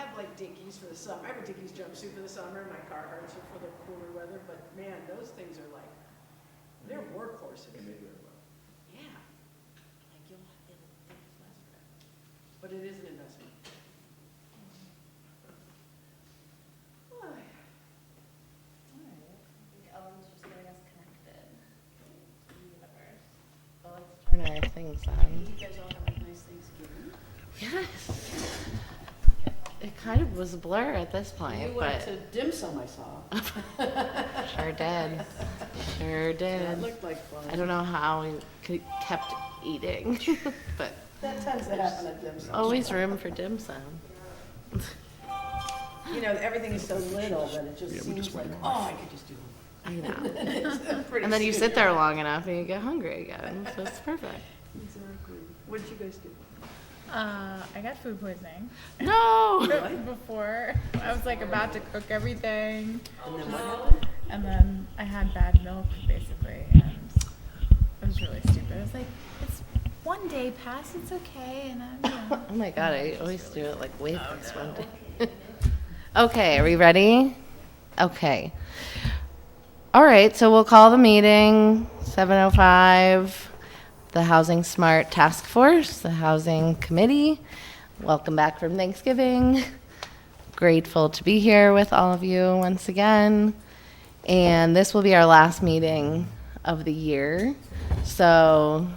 have like dickies for the summer. I have a dickies jumpsuit for the summer, and my Carhartts are for the cooler weather, but man, those things are like, they're workhorses. Yeah. Like it'll last forever. But it is an investment. Ellen's just getting us connected to the universe. Well, let's turn our things on. You guys all have a nice Thanksgiving. Yes. It kind of was a blur at this point, You went to dim sum, I saw. Sure did. Sure did. That looked like fun. I don't know how we kept eating, but That tends to happen at dim sum. always room for dim sum. You know, everything is so little that it just seems like, oh, I could just do it. I know. It's pretty And then you stupid. sit there long enough and you get hungry again, so it's perfect. Exactly. What did you guys do? I got food poisoning. No! Before I was like about to cook everything, And then what happened? and then I had bad milk basically, and it was really stupid. I was like, "It's one day past, it's okay," and I'm, you know. Oh my god, I always do it like way past one day. Okay, are we ready? Okay. All right, so we'll call the meeting, 7:05. The Housing Smart Task Force, the Housing Committee. Welcome back from Thanksgiving. Grateful to be here with all of you once again. And this will be our last meeting of the year. So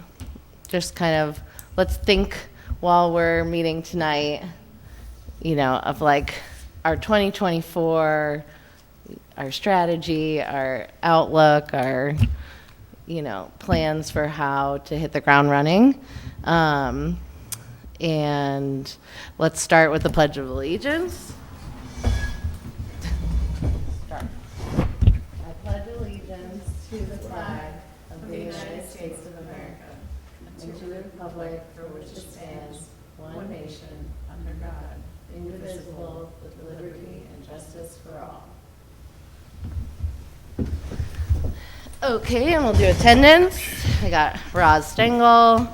just kind of, let's think while we're meeting tonight, you know, of like our 2024, our strategy, our outlook, our plans for how to hit the ground running. And let's start with the Pledge of Allegiance. Start. I pledge allegiance to the flag of the United States of America and to the republic for which it stands, one nation, under God, indivisible, with liberty and justice for all. Okay, and we'll do attendance. We got Roz Stengel,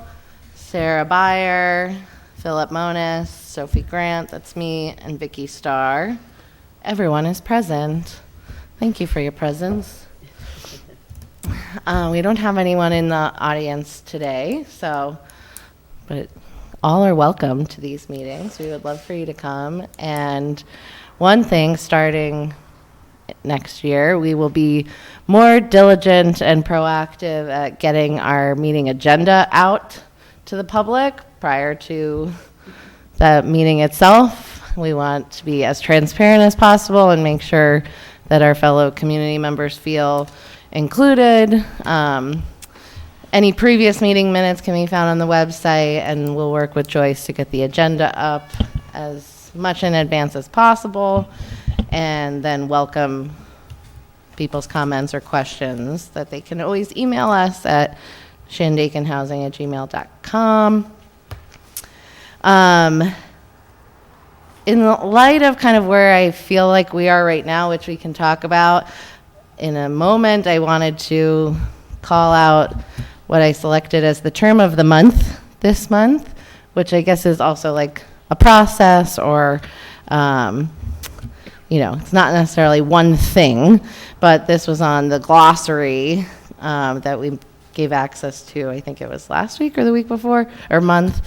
Sarah Byer, Philip Monis, Sophie Grant, that's me, and Vicky Starr. Everyone is present. Thank you for your presence. We don't have anyone in the audience today, but all are welcome to these meetings. We would love for you to come. And one thing, starting next year, we will be more diligent and proactive at getting our meeting agenda out to the public prior to the meeting itself. We want to be as transparent as possible and make sure that our fellow community members feel included. Any previous meeting minutes can be found on the website, and we'll work with Joyce to get the agenda up as much in advance as possible, and then welcome people's comments or questions that they can always email us at shandakenhousing@gmail.com. In light of kind of where I feel like we are right now, which we can talk about in a moment, I wanted to call out what I selected as the term of the month this month, which I guess is also like a process or it's not necessarily one thing, but this was on the glossary that we gave access to, I think it was last week or the week before, or month.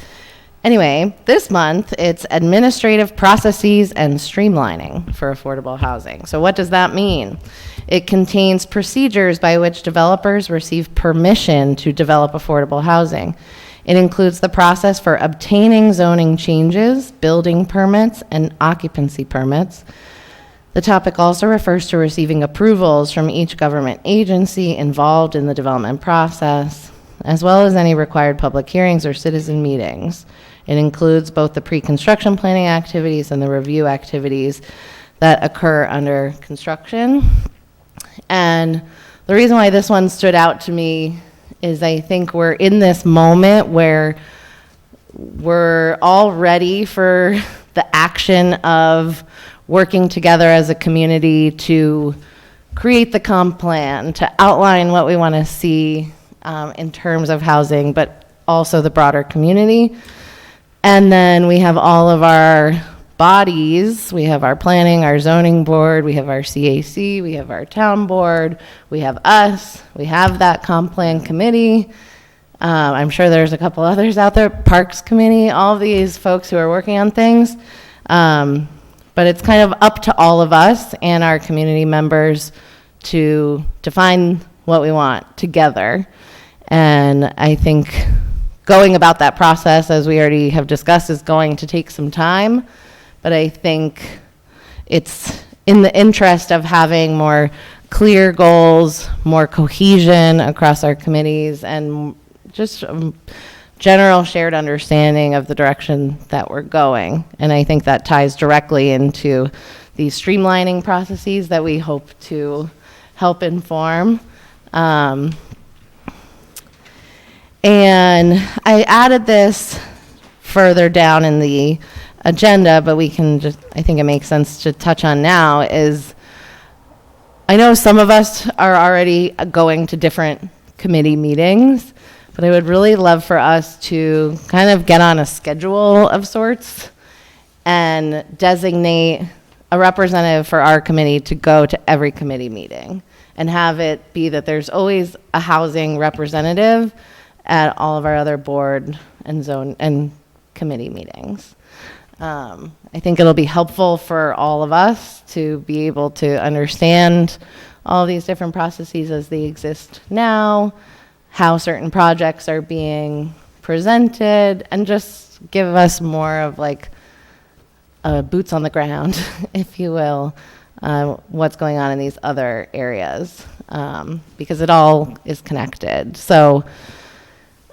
Anyway, this month, it's administrative processes and streamlining for affordable housing. So what does that mean? It contains procedures by which developers receive permission to develop affordable housing. It includes the process for obtaining zoning changes, building permits, and occupancy permits. The topic also refers to receiving approvals from each government agency involved in the development process, as well as any required public hearings or citizen meetings. It includes both the pre-construction planning activities and the review activities that occur under construction. And the reason why this one stood out to me is I think we're in this moment where we're all ready for the action of working together as a community to create the comp plan, to outline what we want to see in terms of housing, but also the broader community. And then we have all of our bodies. We have our planning, our zoning board, we have our CAC, we have our town board, we have us, we have that comp plan committee. I'm sure there's a couple others out there, Parks Committee, all of these folks who are working on things. But it's kind of up to all of us and our community members to define what we want together. And I think going about that process, as we already have discussed, is going to take some time. But I think it's in the interest of having more clear goals, more cohesion across our committees, and just general shared understanding of the direction that we're going. And I think that ties directly into these streamlining processes that we hope to help inform. And I added this further down in the agenda, but we can just, I think it makes sense to touch on now, is I know some of us are already going to different committee meetings, but I would really love for us to kind of get on a schedule of sorts and designate a representative for our committee to go to every committee meeting and have it be that there's always a housing representative at all of our other board and zone and committee meetings. I think it'll be helpful for all of us to be able to understand all these different processes as they exist now, how certain projects are being presented, and just give us more of like boots on the ground, if you will, what's going on in these other areas, because it all is connected. So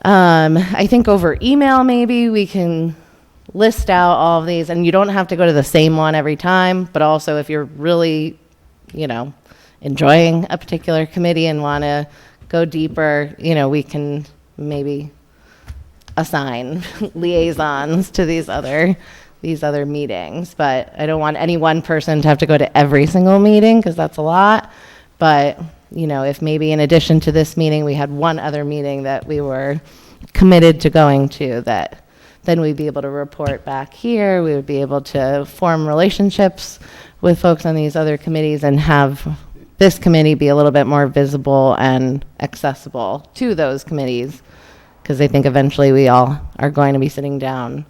I think over email maybe we can list out all of these, and you don't have to go to the same one every time, but also if you're really, enjoying a particular committee and want to go deeper, we can maybe assign liaisons to these other meetings. But I don't want any one person to have to go to every single meeting, because that's a lot. But if maybe in addition to this meeting we had one other meeting that we were committed to going to, that then we'd be able to report back here, we would be able to form relationships with folks on these other committees and have this committee be a little bit more visible and accessible to those committees, because I think eventually we all are going to be sitting down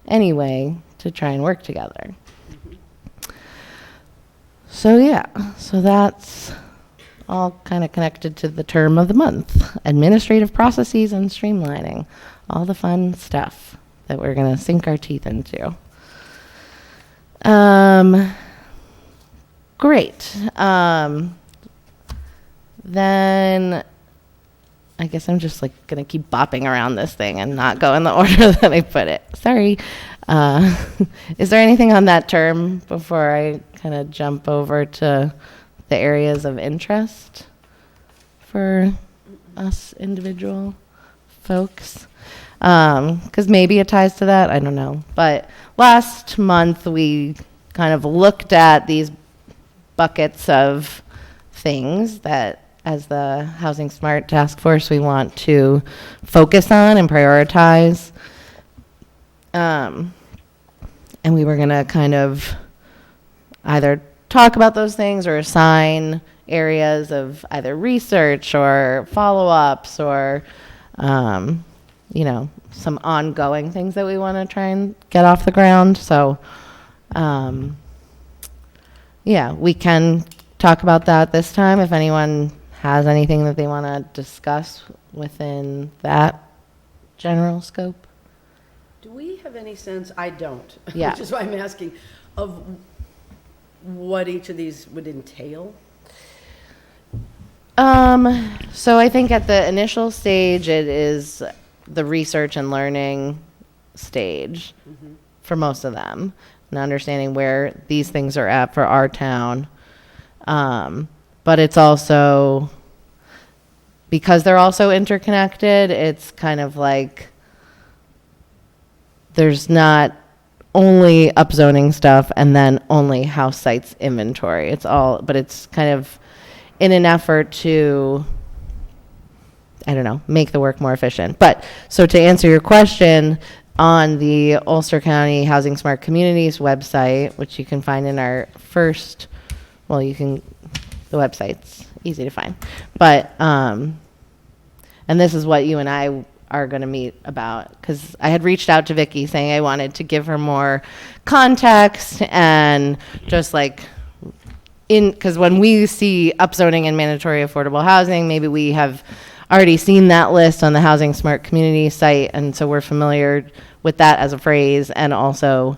anyway to try and work together. So that's all kind of connected to the term of the month, administrative processes and streamlining, all the fun stuff that we're going to sink our teeth into. Great. Then I guess I'm just like going to keep bopping around this thing and not go in the order that I put it. Sorry. Is there anything on that term before I kind of jump over to the areas of interest for us individual folks? Because maybe it ties to that, I don't know. But last month we kind of looked at these buckets of things that, as the Housing Smart Task Force, we want to focus on and prioritize. And we were going to kind of either talk about those things or assign areas of either research or follow-ups or, some ongoing things that we want to try and get off the ground. So, we can talk about that this time if anyone has anything that they want to discuss within that general scope. Do we have any sense, I don't, Yeah. which is why I'm asking, of what each of these would entail? So I think at the initial stage, it is the research and learning stage for most of them, and understanding where these things are at for our town. But it's also, because they're also interconnected, it's kind of like there's not only upzoning stuff and then only house sites inventory. It's all, but it's kind of in an effort to, make the work more efficient. But so to answer your question, on the Ulster County Housing Smart Communities website, which you can find in our first, well, the website's easy to find. But, and this is what you and I are going to meet about, because I had reached out to Vicky saying I wanted to give her more context and just like, because when we see upzoning and mandatory affordable housing, maybe we have already seen that list on the Housing Smart Community site, and so we're familiar with that as a phrase and also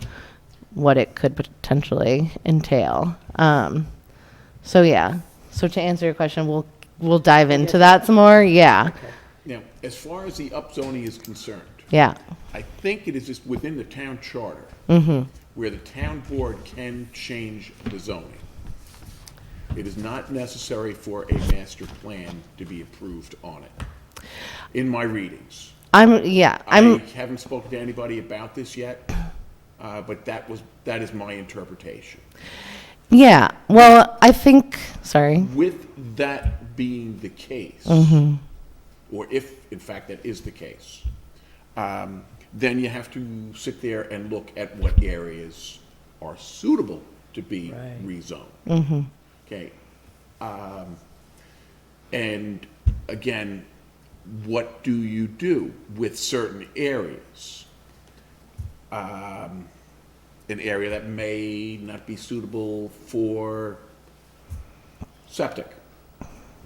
what it could potentially entail. So yeah, so to answer your question, we'll dive into that some more. Yeah. Now, as far as the upzoning is concerned, Yeah. I think it is just within the town charter where the town board can change the zoning. It is not necessary for a master plan to be approved on it, in my readings. I haven't spoken to anybody about this yet, but that is my interpretation. Yeah. Well, I think, sorry. With that being the case, or if in fact that is the case, then you have to sit there and look at what areas are suitable to be rezoned. Okay. And again, what do you do with certain areas? An area that may not be suitable for septic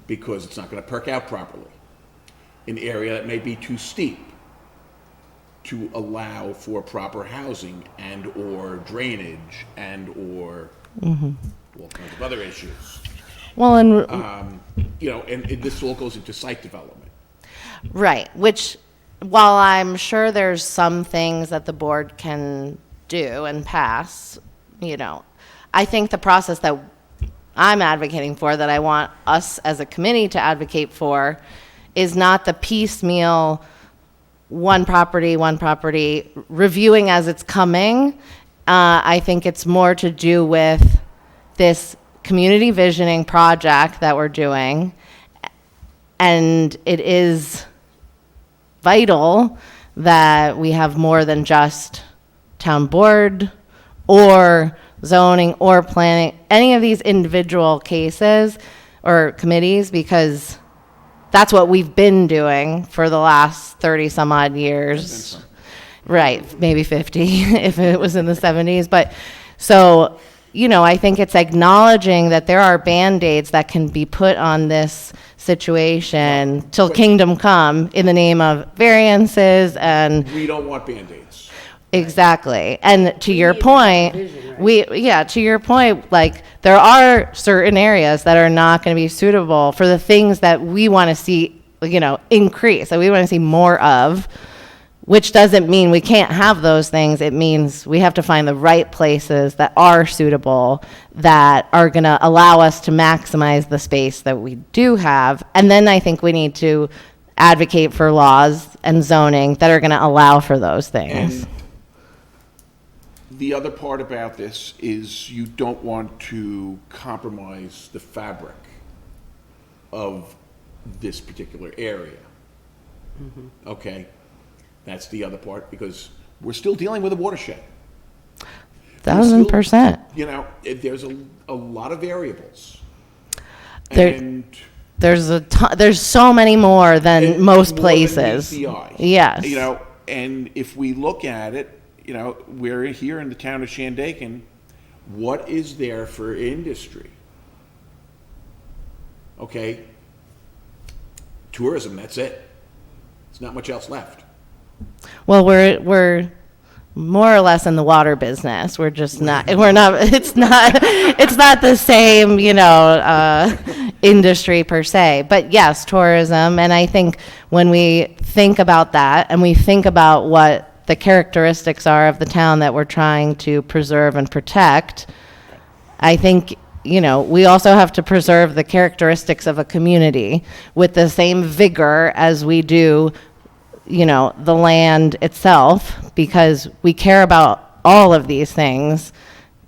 because it's not going to perk out properly. An area that may be too steep to allow for proper housing and or drainage and or all kinds of other issues. Well, and and this all goes into site development. right, which while I'm sure there's some things that the board can do and pass, I think the process that I'm advocating for, that I want us as a committee to advocate for, is not the piecemeal one property, reviewing as it's coming. I think it's more to do with this community visioning project that we're doing, and it is vital that we have more than just town board or zoning or planning, any of these individual cases or committees, because that's what we've been doing for the last 30 some odd years. Right, maybe 50 if it was in the 70s. But so, I think it's acknowledging that there are Band-Aids that can be put on this situation till kingdom come in the name of variances and. We don't want Band-Aids. Exactly. And to your point, to your point, like there are certain areas that are not going to be suitable for the things that we want to see, increase, that we want to see more of, which doesn't mean we can't have those things. It means we have to find the right places that are suitable, that are going to allow us to maximize the space that we do have. And then I think we need to advocate for laws and zoning that are going to allow for those things. And the other part about this is you don't want to compromise the fabric of this particular area. Okay? That's the other part, because we're still dealing with a watershed. 1000%. There's a lot of variables. There's so many more than most places. Yes. And if we look at it, we're here in the town of Shandaken. What is there for industry? Okay. Tourism, that's it. There's not much else left. Well, we're more or less in the water business. We're just not. It's not the same, industry per se. But yes, tourism. And I think when we think about that, and we think about what the characteristics are of the town that we're trying to preserve and protect, I think we also have to preserve the characteristics of a community with the same vigor as we do the land itself, because we care about all of these things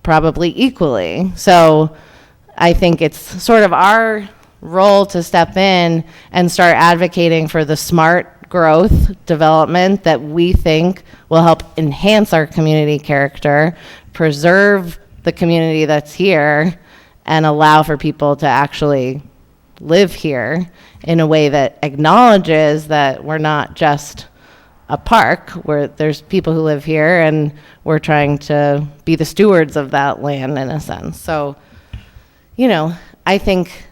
probably equally. So I think it's sort of our role to step in and start advocating for the smart growth, development that we think will help enhance our community character, preserve the community that's here, and allow for people to actually live here in a way that acknowledges that we're not just a park, where there's people who live here and we're trying to be the stewards of that land in a sense. So, you know, I think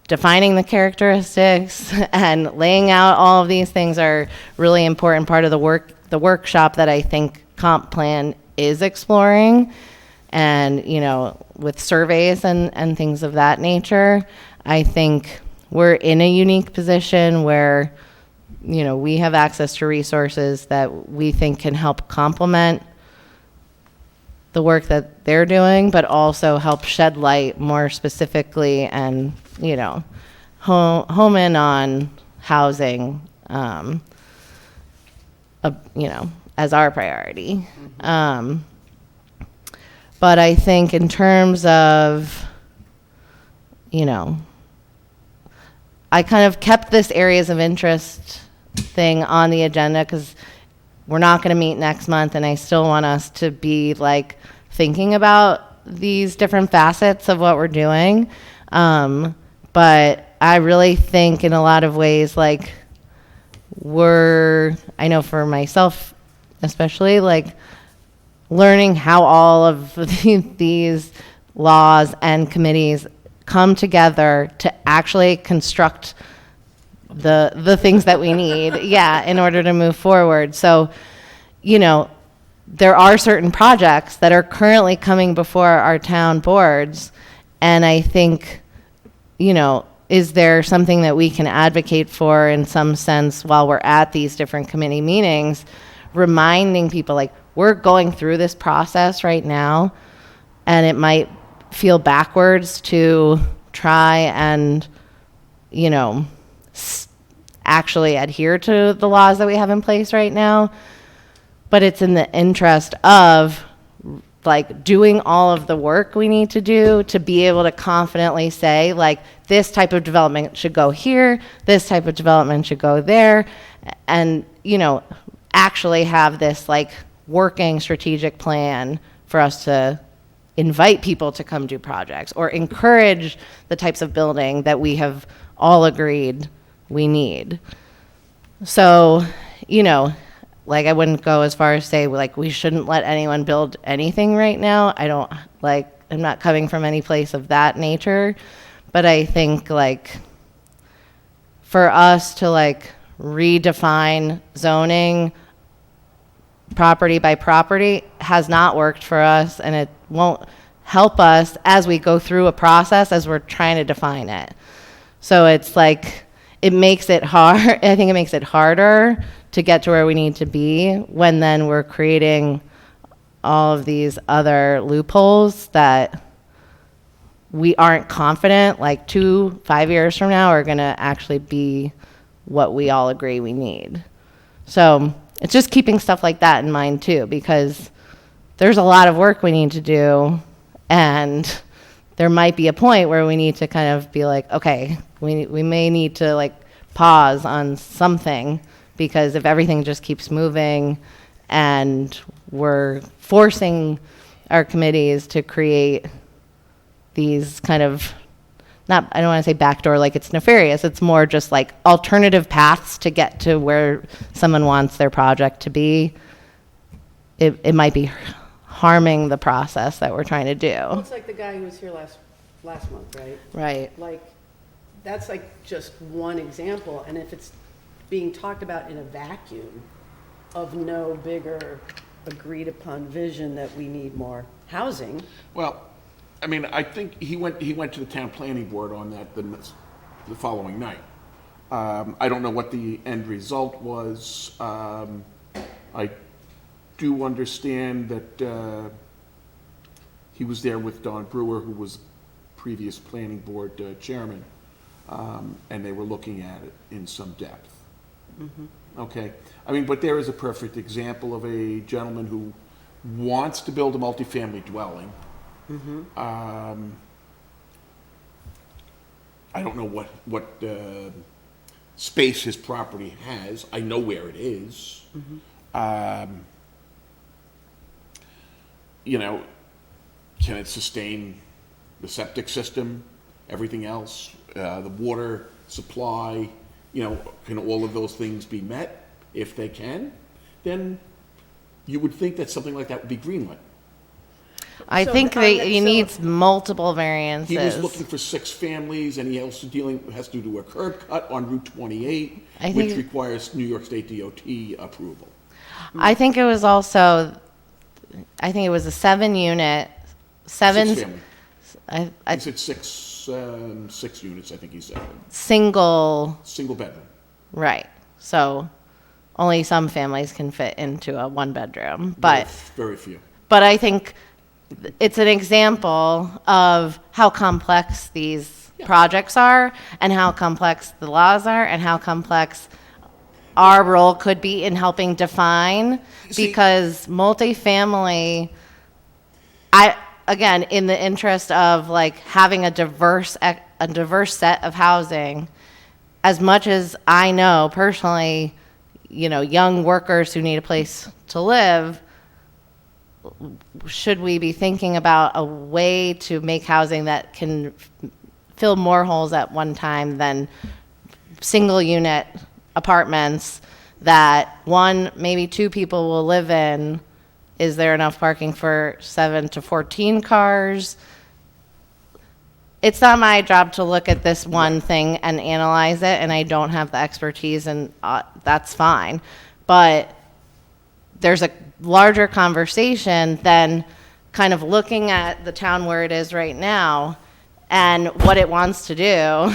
defining the characteristics and laying out all of these things are really important part of the workshop that I think comp plan is exploring. And, you know, with surveys and things of that nature, I think we're in a unique position where, you know, we have access to resources that we think can help complement the work that they're doing, but also help shed light more specifically and, you know, home in on housing, you know, as our priority. But I think in terms of, you know, I kind of kept this areas of interest thing on the agenda because we're not going to meet next month, and I still want us to be like thinking about these different facets of what we're doing. But I really think in a lot of ways, like I know for myself especially, like learning how all of these laws and committees come together to actually construct the things that we need, in order to move forward. So, you know, there are certain projects that are currently coming before our town boards, and I think, you know, is there something that we can advocate for in some sense while we're at these different committee meetings, reminding people like we're going through this process right now, and it might feel backwards to try and, you know, actually adhere to the laws that we have in place right now. But it's in the interest of like doing all of the work we need to do to be able to confidently say like this type of development should go here, this type of development should go there, and, you know, actually have this like working strategic plan for us to invite people to come do projects or encourage the types of building that we have all agreed we need. So, you know, like I wouldn't go as far as say like we shouldn't let anyone build anything right now. I'm not coming from any place of that nature, but I think like for us to like redefine zoning property by property has not worked for us, and it won't help us as we go through a process as we're trying to define it. So it's like it makes it hard. I think it makes it harder to get to where we need to be when then we're creating all of these other loopholes that we aren't confident like 5 years from now are going to actually be what we all agree we need. So it's just keeping stuff like that in mind too, because there's a lot of work we need to do, and there might be a point where we need to kind of be like, okay, we may need to like pause on something, because if everything just keeps moving and we're forcing our committees to create these kind of, I don't want to say backdoor like it's nefarious, it's more just like alternative paths to get to where someone wants their project to be, it might be harming the process that we're trying to do. Well, it's like the guy who was here last month, right? Right. Like, that's like just one example, and if it's being talked about in a vacuum of no bigger agreed upon vision that we need more housing. Well, I mean, I think he went to the town planning board on that the following night. I don't know what the end result was. I do understand that he was there with Don Brewer, who was previous planning board chairman, and they were looking at it in some depth. Mm-hmm. Okay, I mean, but there is a perfect example of a gentleman who wants to build a multifamily dwelling. Mm-hmm. I don't know what space his property has. I know where it is. You know, can it sustain the septic system, everything else, the water supply? You know, can all of those things be met? If they can, then you would think that something like that would be greenlit. I So think on that that- he so- needs multiple variances. He was looking for 6 families, and he also has to do a curb cut on Route 28, I which think- requires New York State DOT approval. I think it was also, I think it was a 7-unit, 7 6 family. I He said 6 units, I think he said. single, Single bedroom. right. So only some families can fit into a 1-bedroom, but. Very few. But I think it's an example of how complex these projects are and how complex the laws are and how complex our role could be in helping define, See- because multifamily, again, in the interest of like having a diverse set of housing, as much as I know personally, you know, young workers who need a place to live, should we be thinking about a way to make housing that can fill more holes at one time than single unit apartments that maybe 2 people will live in? Is there enough parking for 7 to 14 cars? It's not my job to look at this one thing and analyze it, and I don't have the expertise, and that's fine. But there's a larger conversation than kind of looking at the town where it is right now and what it wants to do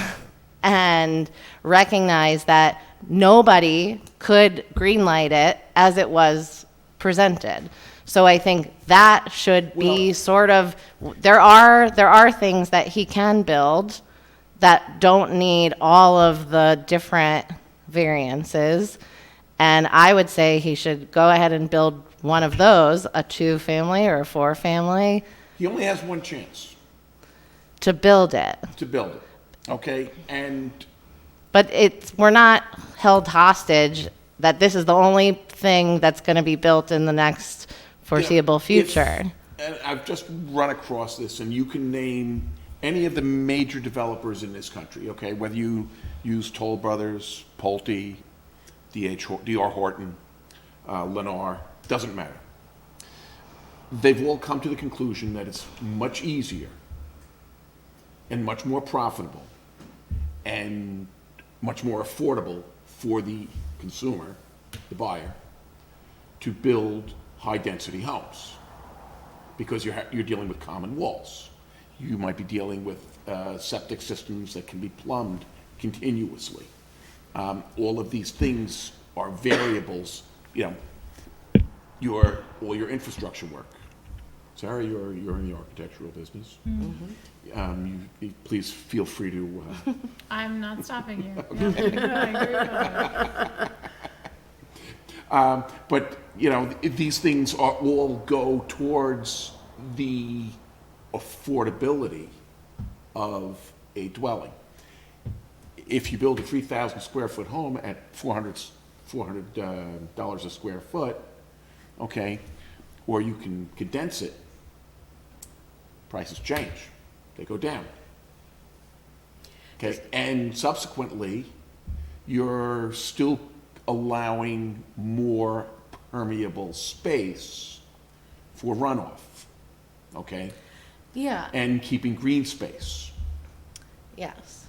and recognize that nobody could greenlight it as it was presented. So I think that should be sort of, there are things that he can build that don't need all of the different variances. And I would say he should go ahead and build one of those, a 2-family or a 4-family, He only has one chance to build it. to build it, okay? And But we're not held hostage that this is the only thing that's going to be built in the next foreseeable future. And I've just run across this, and you can name any of the major developers in this country, okay? Whether you use Toll Brothers, Pulte, D.R. Horton, Lennar, doesn't matter. They've all come to the conclusion that it's much easier and much more profitable and much more affordable for the consumer, the buyer, to build high-density homes, because you're dealing with common walls. You might be dealing with septic systems that can be plumbed continuously. All of these things are variables, you know, all your infrastructure work. Sarah, you're in the architectural business. Please feel free to. I'm not stopping you. Yeah, I agree with that. But, you know, these things all go towards the affordability of a dwelling. If you build a 3,000 square foot home at $400 a square foot, okay, or you can condense it, prices change. They go down. Okay, and subsequently, you're still allowing more permeable space for runoff, okay? Yeah. And keeping green space. Yes.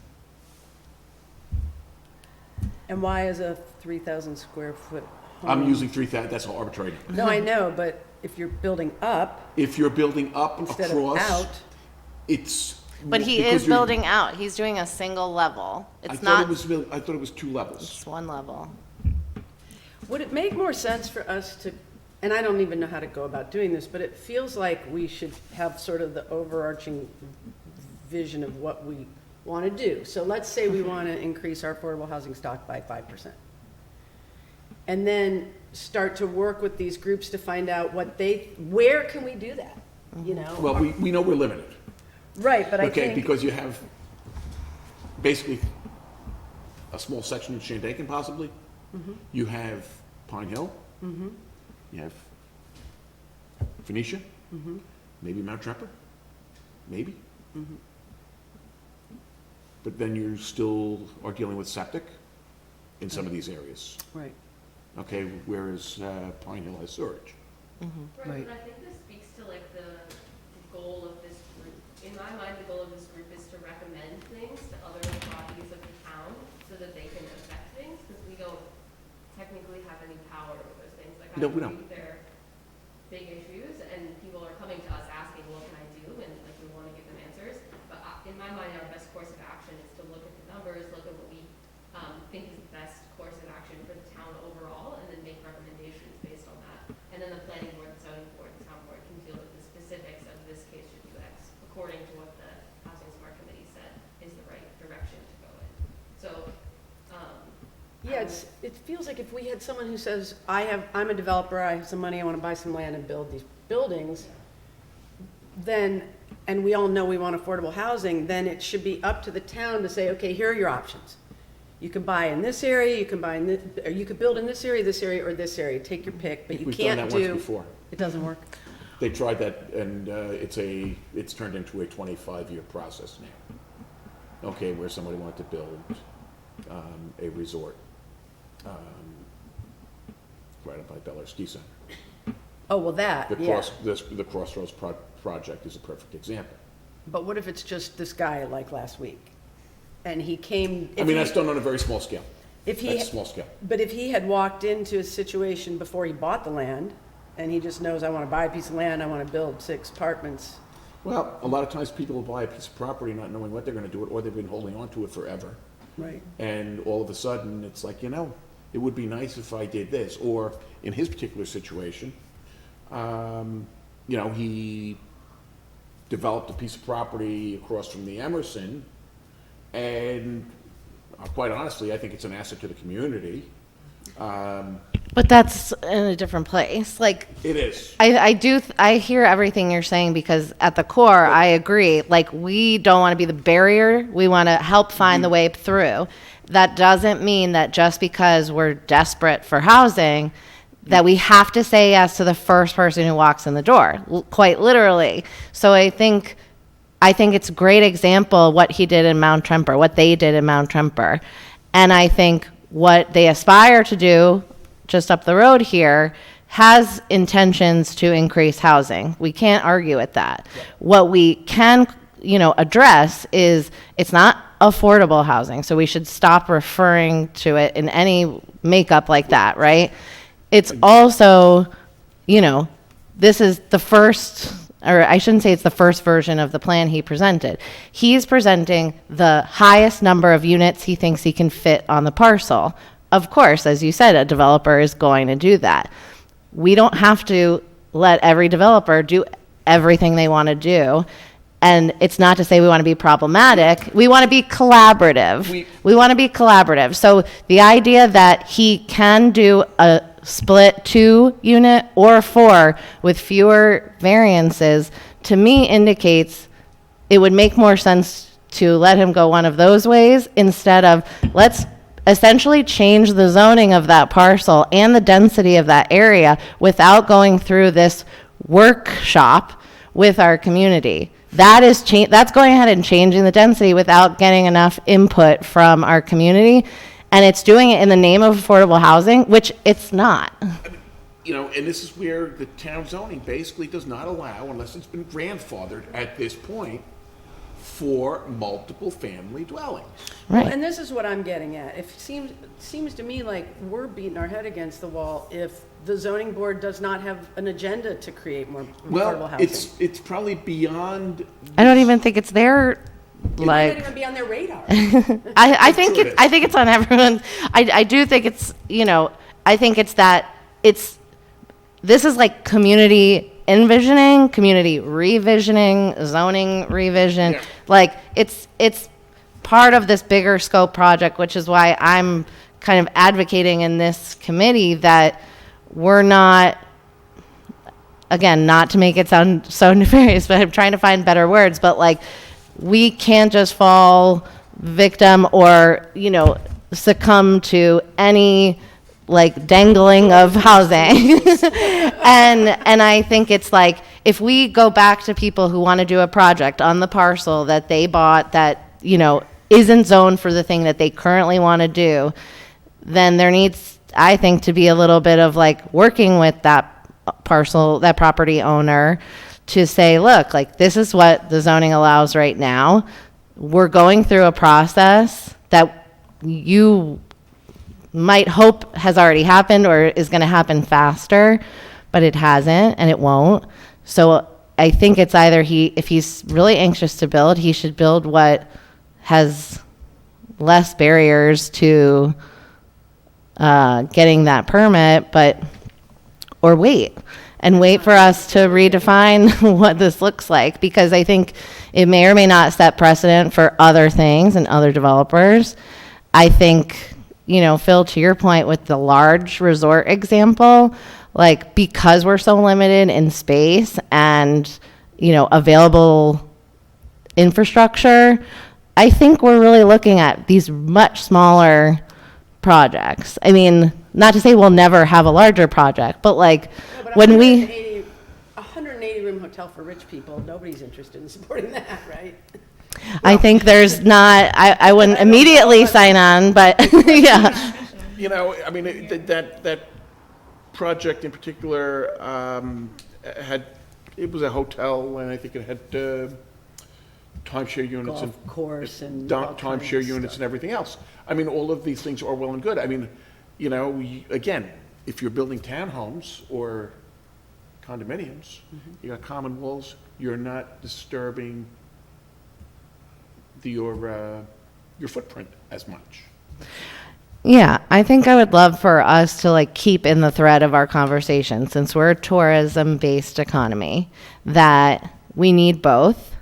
And why is a 3,000 square foot home? I'm using 3,000, that's arbitrary. No, I know, but if you're building up If you're building up instead across, of out, it's. But he because is you're- building out. He's doing a single level. I It's thought not, I thought it was 2 levels. it's 1 level. would it make more sense for us to, and I don't even know how to go about doing this, but it feels like we should have sort of the overarching vision of what we want to do. So let's say we want to increase our affordable housing stock by 5%. And then start to work with these groups to find out where can we do that, you know? Well, we know we're limited, Right, but I okay, think, because you have basically a small section in Shandaken possibly. You have Pine Hill. You have Phoenicia. Maybe Mount Tremper. Maybe. But then you still are dealing with septic in some of these areas. Right. Okay, whereas Pine Hill has sewage. Right. But I think this speaks to like the goal of this group. In my mind, the goal of this group is to recommend things to other bodies of the town so that they can affect things, because we don't technically have any power over those things. Like, I No, we don't. believe they're big issues, and people are coming to us asking, what can I do? And like, we want to give them answers. But in my mind, our best course of action is to look at the numbers, look at what we think is the best course of action for the town overall, and then make recommendations based on that. And then the planning board, the zoning board, the town board can deal with the specifics of this case should do X, according to what the Housing Smart Committee said is the right direction to go in. So, Yeah, it feels like if we had someone who says, I'm a developer, I have some money, I want to buy some land and build these buildings, then, and we all know we want affordable housing, then it should be up to the town to say, okay, here are your options. You can buy in this area, you can buy in this, or you could build in this area, or this area, take your pick, but you We've done can't that once do. before. It doesn't work. They tried that, and it's turned into a 25-year process now. Okay, where somebody wanted to build a resort right up by Bel Air Ski Center. Oh, well, that, yeah. The Crossroads project is a perfect example. But what if it's just this guy like last week? And he came. I mean, that's done on a very small scale. If he, That's small scale. but if he had walked into a situation before he bought the land, and he just knows, I want to buy a piece of land, I want to build 6 apartments. Well, a lot of times people will buy a piece of property not knowing what they're gonna do it, or they've been holding on to it forever. Right. And all of a sudden, it's like, it would be nice if I did this. Or in his particular situation, he developed a piece of property across from the Emerson, and quite honestly, I think it's an asset to the community. But that's in a different place. Like, It is. I hear everything you're saying, because at the core, I agree. Like, we don't want to be the barrier. We want to help find the way through. That doesn't mean that just because we're desperate for housing, that we have to say yes to the first person who walks in the door, quite literally. So I think it's a great example what he did in Mount Tremper, what they did in Mount Tremper. And I think what they aspire to do just up the road here has intentions to increase housing. We can't argue with that. What we can, address is it's not affordable housing. So we should stop referring to it in any makeup like that, right? It's also, this is the first, or I shouldn't say it's the first version of the plan he presented. He's presenting the highest number of units he thinks he can fit on the parcel. Of course, as you said, a developer is going to do that. We don't have to let every developer do everything they want to do. And it's not to say we want to be problematic. We want to be collaborative. We want to be collaborative. So the idea that he can do a split 2-unit or 4 with fewer variances, to me indicates it would make more sense to let him go one of those ways instead of let's essentially change the zoning of that parcel and the density of that area without going through this workshop with our community. That's going ahead and changing the density without getting enough input from our community. And it's doing it in the name of affordable housing, which it's not. And this is where the town zoning basically does not allow, unless it's been grandfathered at this point, for multiple family dwellings. Right. And this is what I'm getting at. It seems to me like we're beating our head against the wall if the zoning board does not have an agenda to create more affordable Well, housing. it's probably beyond. I don't even think it's their, It might like, not even be on their radar. I think Sure it is. I think it's on everyone. I do think it's, I think it's that this is like community envisioning, community revisioning, zoning revision. Yeah. Like it's part of this bigger scope project, which is why I'm kind of advocating in this committee that we're not, again, not to make it sound so nefarious, but I'm trying to find better words, but like we can't just fall victim or, succumb to any like dangling of housing. And I think it's like, if we go back to people who want to do a project on the parcel that they bought that, you know, isn't zoned for the thing that they currently want to do, then there needs, I think, to be a little bit of like working with that parcel, that property owner, to say, look, like, this is what the zoning allows right now. We're going through a process that you might hope has already happened or is going to happen faster, but it hasn't and it won't. So I think it's either if he's really anxious to build, he should build what has less barriers to getting that permit, or wait for us to redefine what this looks like, because I think it may or may not set precedent for other things and other developers. I think, you know, Phil, to your point with the large resort example, like, because we're so limited in space and, you know, available infrastructure, I think we're really looking at these much smaller projects. I mean, not to say we'll never have a larger project, but like, No, but when we, 180 room hotel for rich people, nobody's interested in supporting that, right? I think there's not, I wouldn't immediately sign on, but yeah. You know, I mean, that project in particular it was a hotel, and I think it had timeshare units and Golf course and all kinds timeshare of units stuff. and everything else. I mean, all of these things are well and good. I mean, you know, again, if you're building townhomes or condominiums, you got common walls, you're not disturbing your footprint as much. Yeah, I think I would love for us to like keep in the thread of our conversation, since we're a tourism-based economy, that we need both.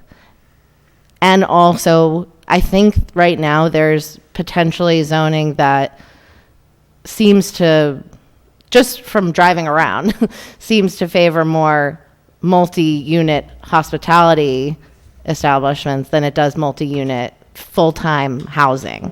And also, I think right now there's potentially zoning that seems to, just from driving around, seems to favor more multi-unit hospitality establishments than it does multi-unit full-time housing.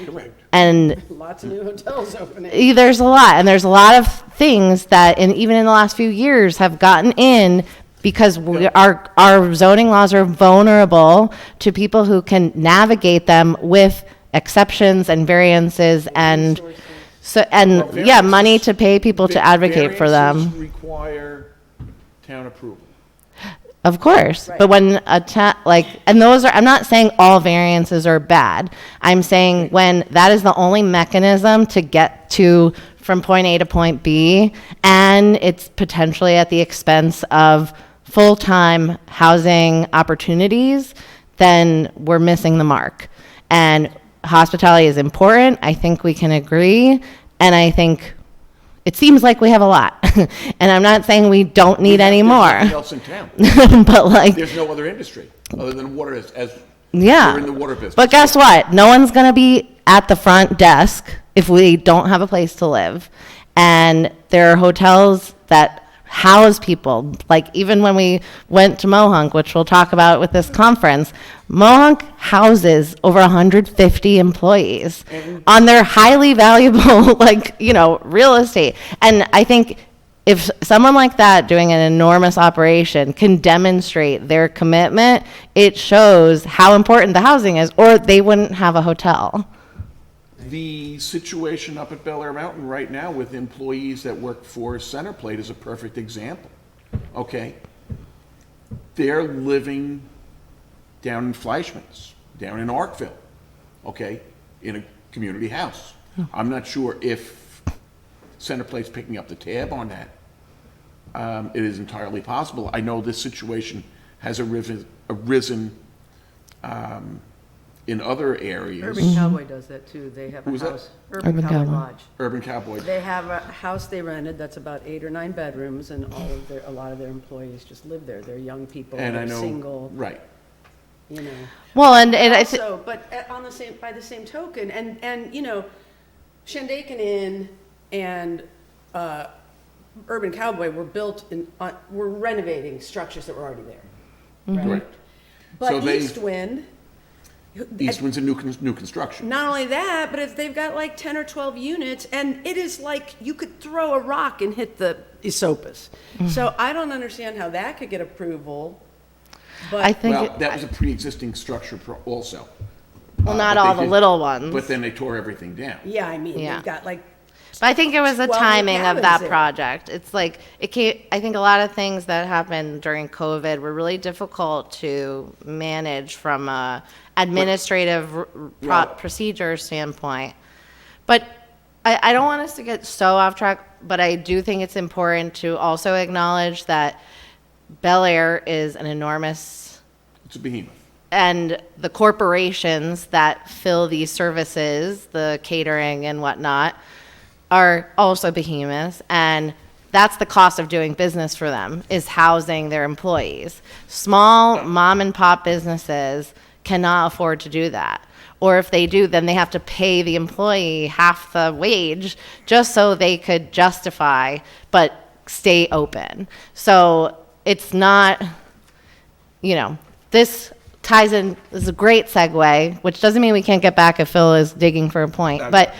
Correct. And Lots of new hotels opening. there's a lot, and there's a lot of things that, even in the last few years, have gotten in because our zoning laws are vulnerable to people who can navigate them with exceptions and variances and money to pay people to advocate for Variances them. require town approval. Of course, Right. but when and those are, I'm not saying all variances are bad. I'm saying when that is the only mechanism to get to from point A to point B, and it's potentially at the expense of full-time housing opportunities, then we're missing the mark. And hospitality is important. I think we can agree, and I think it seems like we have a lot. And I'm not saying we don't need any more. There's nothing else in town. But like, There's no other industry other than water as yeah. we're in the water business. But guess what? No one's going to be at the front desk if we don't have a place to live. And there are hotels that house people. Like, even when we went to Mohonk, which we'll talk about with this conference, Mohonk houses over 150 employees on their highly valuable, real estate. And I think if someone like that doing an enormous operation can demonstrate their commitment, it shows how important the housing is, or they wouldn't have a hotel. The situation up at Bel Air Mountain right now with employees that work for Centerplate is a perfect example. Okay? They're living down in Fleischmann's, down in Arkville, okay, in a community house. I'm not sure if Centerplate's picking up the tab on that. It is entirely possible. I know this situation has arisen in other areas. Urban Cowboy does that too. They have a Who's that? house. Urban Cowboy Cowboy. Lodge. Urban Cowboy. They have a house they rented that's about 8 or 9 bedrooms, and a lot of their employees just live there. They're young people, And I they're know, single, right. you know. Well, and I Also, but by the same token, and Shandaken Inn and Urban Cowboy were built were renovating structures that were already there, right? Correct. But So East Wind Eastman's a new construction. Not only that, but if they've got like 10 or 12 units, and it is like you could throw a rock and hit the Esopus. So I don't understand how that could get approval. But I think, Well, that was a pre-existing structure also. well, not But they all the did- little ones. But then they tore everything down. yeah, I mean, Yeah. they've got like, But I think it was the 12 timing of cabins that there. project. It's like, I think a lot of things that happened during COVID were really difficult to manage from a administrative Well- procedure standpoint. But I don't want us to get so off track, but I do think it's important to also acknowledge that Bel Air is an enormous, It's a behemoth. and the corporations that fill these services, the catering and whatnot, are also behemoths, and that's the cost of doing business for them, is housing their employees. Small mom and pop businesses cannot afford to do that. Or if they do, then they have to pay the employee half the wage just so they could justify but stay open. So it's not, this ties in, this is a great segue, which doesn't mean we can't get back if Phil is digging for a point. But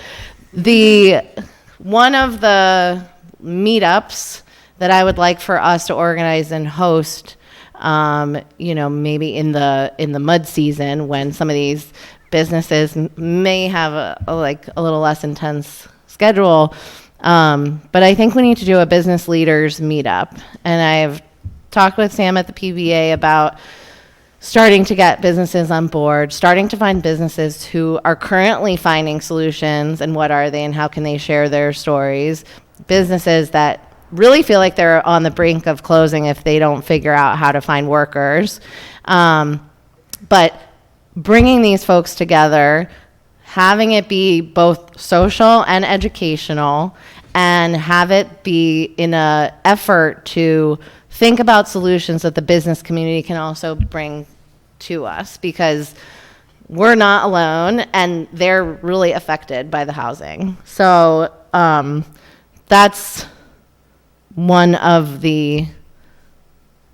one of the meetups that I would like for us to organize and host, maybe in the mud season when some of these businesses may have a little less intense schedule. But I think we need to do a business leaders meetup. And I've talked with Sam at the PBA about starting to get businesses on board, starting to find businesses who are currently finding solutions and what are they and how can they share their stories. Businesses that really feel like they're on the brink of closing if they don't figure out how to find workers. But bringing these folks together, having it be both social and educational, and have it be in an effort to think about solutions that the business community can also bring to us, because we're not alone and they're really affected by the housing. So that's one of the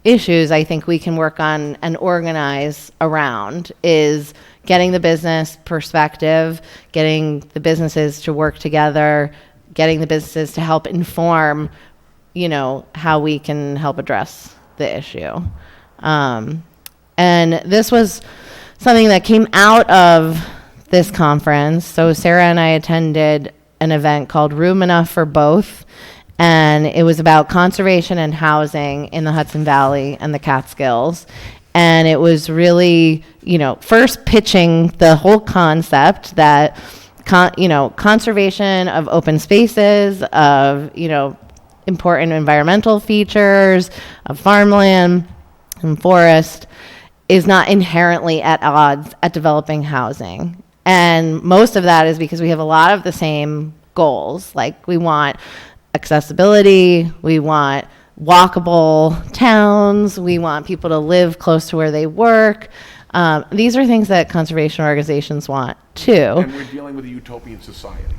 issues I think we can work on and organize around, is getting the business perspective, getting the businesses to work together, getting the businesses to help inform how we can help address the issue. And this was something that came out of this conference. So Sarah and I attended an event called Room Enough for Both, and it was about conservation and housing in the Hudson Valley and the Catskills. And it was really, first pitching the whole concept that, conservation of open spaces, of, important environmental features of farmland and forest is not inherently at odds at developing housing. And most of that is because we have a lot of the same goals. Like, we want accessibility, we want walkable towns, we want people to live close to where they work. These are things that conservation organizations want too. And we're dealing with a utopian society,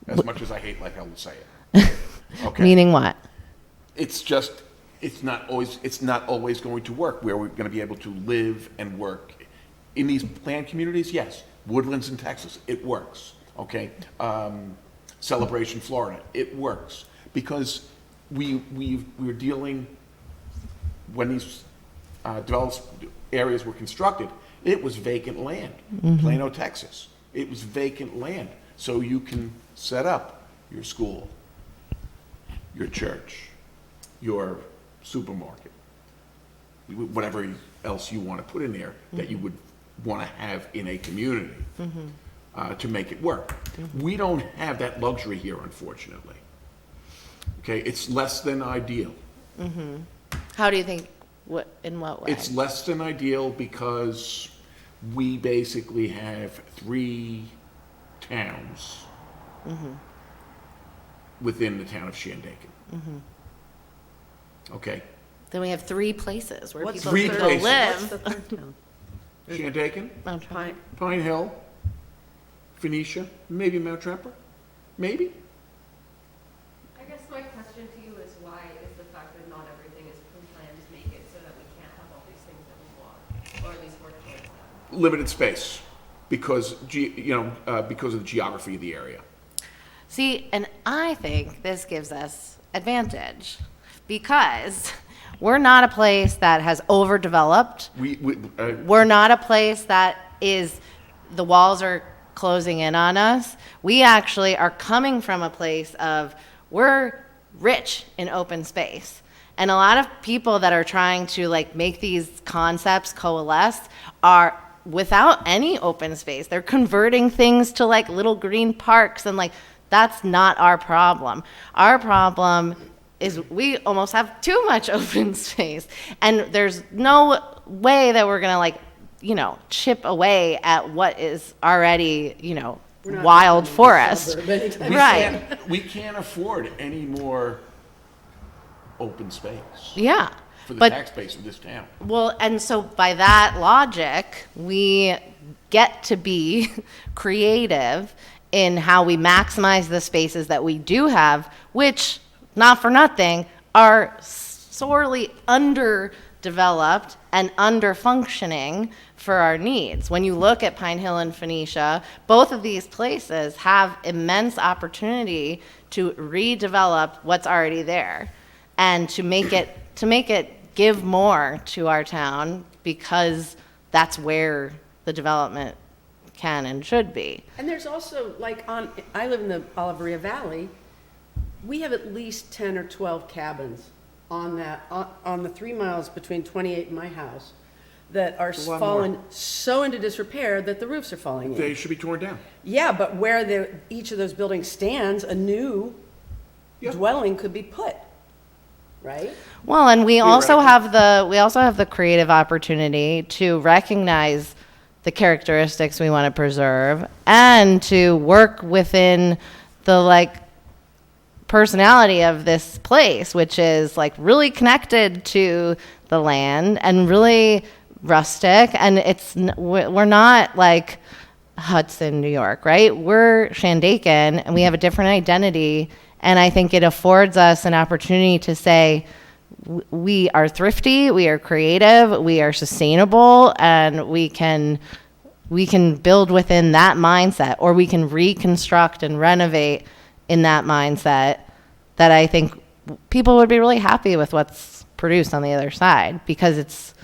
as much as I hate like I will say it. Okay. Meaning what? It's not always going to work where we're going to be able to live and work. In these planned communities, yes. Woodlands in Texas, it works, okay? Celebration, Florida, it works. Because we're dealing, when these developed areas were constructed, it was vacant land. Plano, Texas, it was vacant land. So you can set up your school, your church, your supermarket, whatever else you want to put in there that you would want to have in a community to make it work. We don't have that luxury here, unfortunately. Okay, it's less than ideal. How do you think, in what way? It's less than ideal because we basically have 3 towns within the town of Shandaken. Okay, Then we have 3 places where What's people three can go places? what's the live. third town? Shandaken, Pine. Pine Hill, Phoenicia, maybe Mount Tremper, maybe. I guess my question to you is why is the fact that not everything is pre-planned make it so that we can't have all these things that we want, or at least work towards them? limited space because, because of the geography of the area. See, and I think this gives us advantage because we're not a place that has overdeveloped. We're not a place that the walls are closing in on us. We actually are coming from a place of we're rich in open space. And a lot of people that are trying to like make these concepts coalesce are without any open space. They're converting things to like little green parks and like that's not our problem. Our problem is we almost have too much open space. And there's no way that we're going to like, chip away at what is already, wild forest. Right. We can't afford any more open space. Yeah. For the but, tax base of this town. Well, and so by that logic, we get to be creative in how we maximize the spaces that we do have, which, not for nothing, are sorely underdeveloped and under-functioning for our needs. When you look at Pine Hill and Phoenicia, both of these places have immense opportunity to redevelop what's already there and to make it give more to our town because that's where the development can and should be. And there's also, like, I live in the Oliveria Valley, we have at least 10 or 12 cabins on the 3 miles between 28 and my house that are fallen so into disrepair that the roofs are falling in. They should be torn down. Yeah, but where each of those buildings stands, a new dwelling could be put, right? Well, and we also have the creative opportunity to recognize the characteristics we want to preserve and to work within the personality of this place, which is like really connected to the land and really rustic. And we're not like Hudson, New York, right? We're Shandaken and we have a different identity. And I think it affords us an opportunity to say, we are thrifty, we are creative, we are sustainable, and we can build within that mindset, or we can reconstruct and renovate in that mindset that I think people would be really happy with what's produced on the other side because it's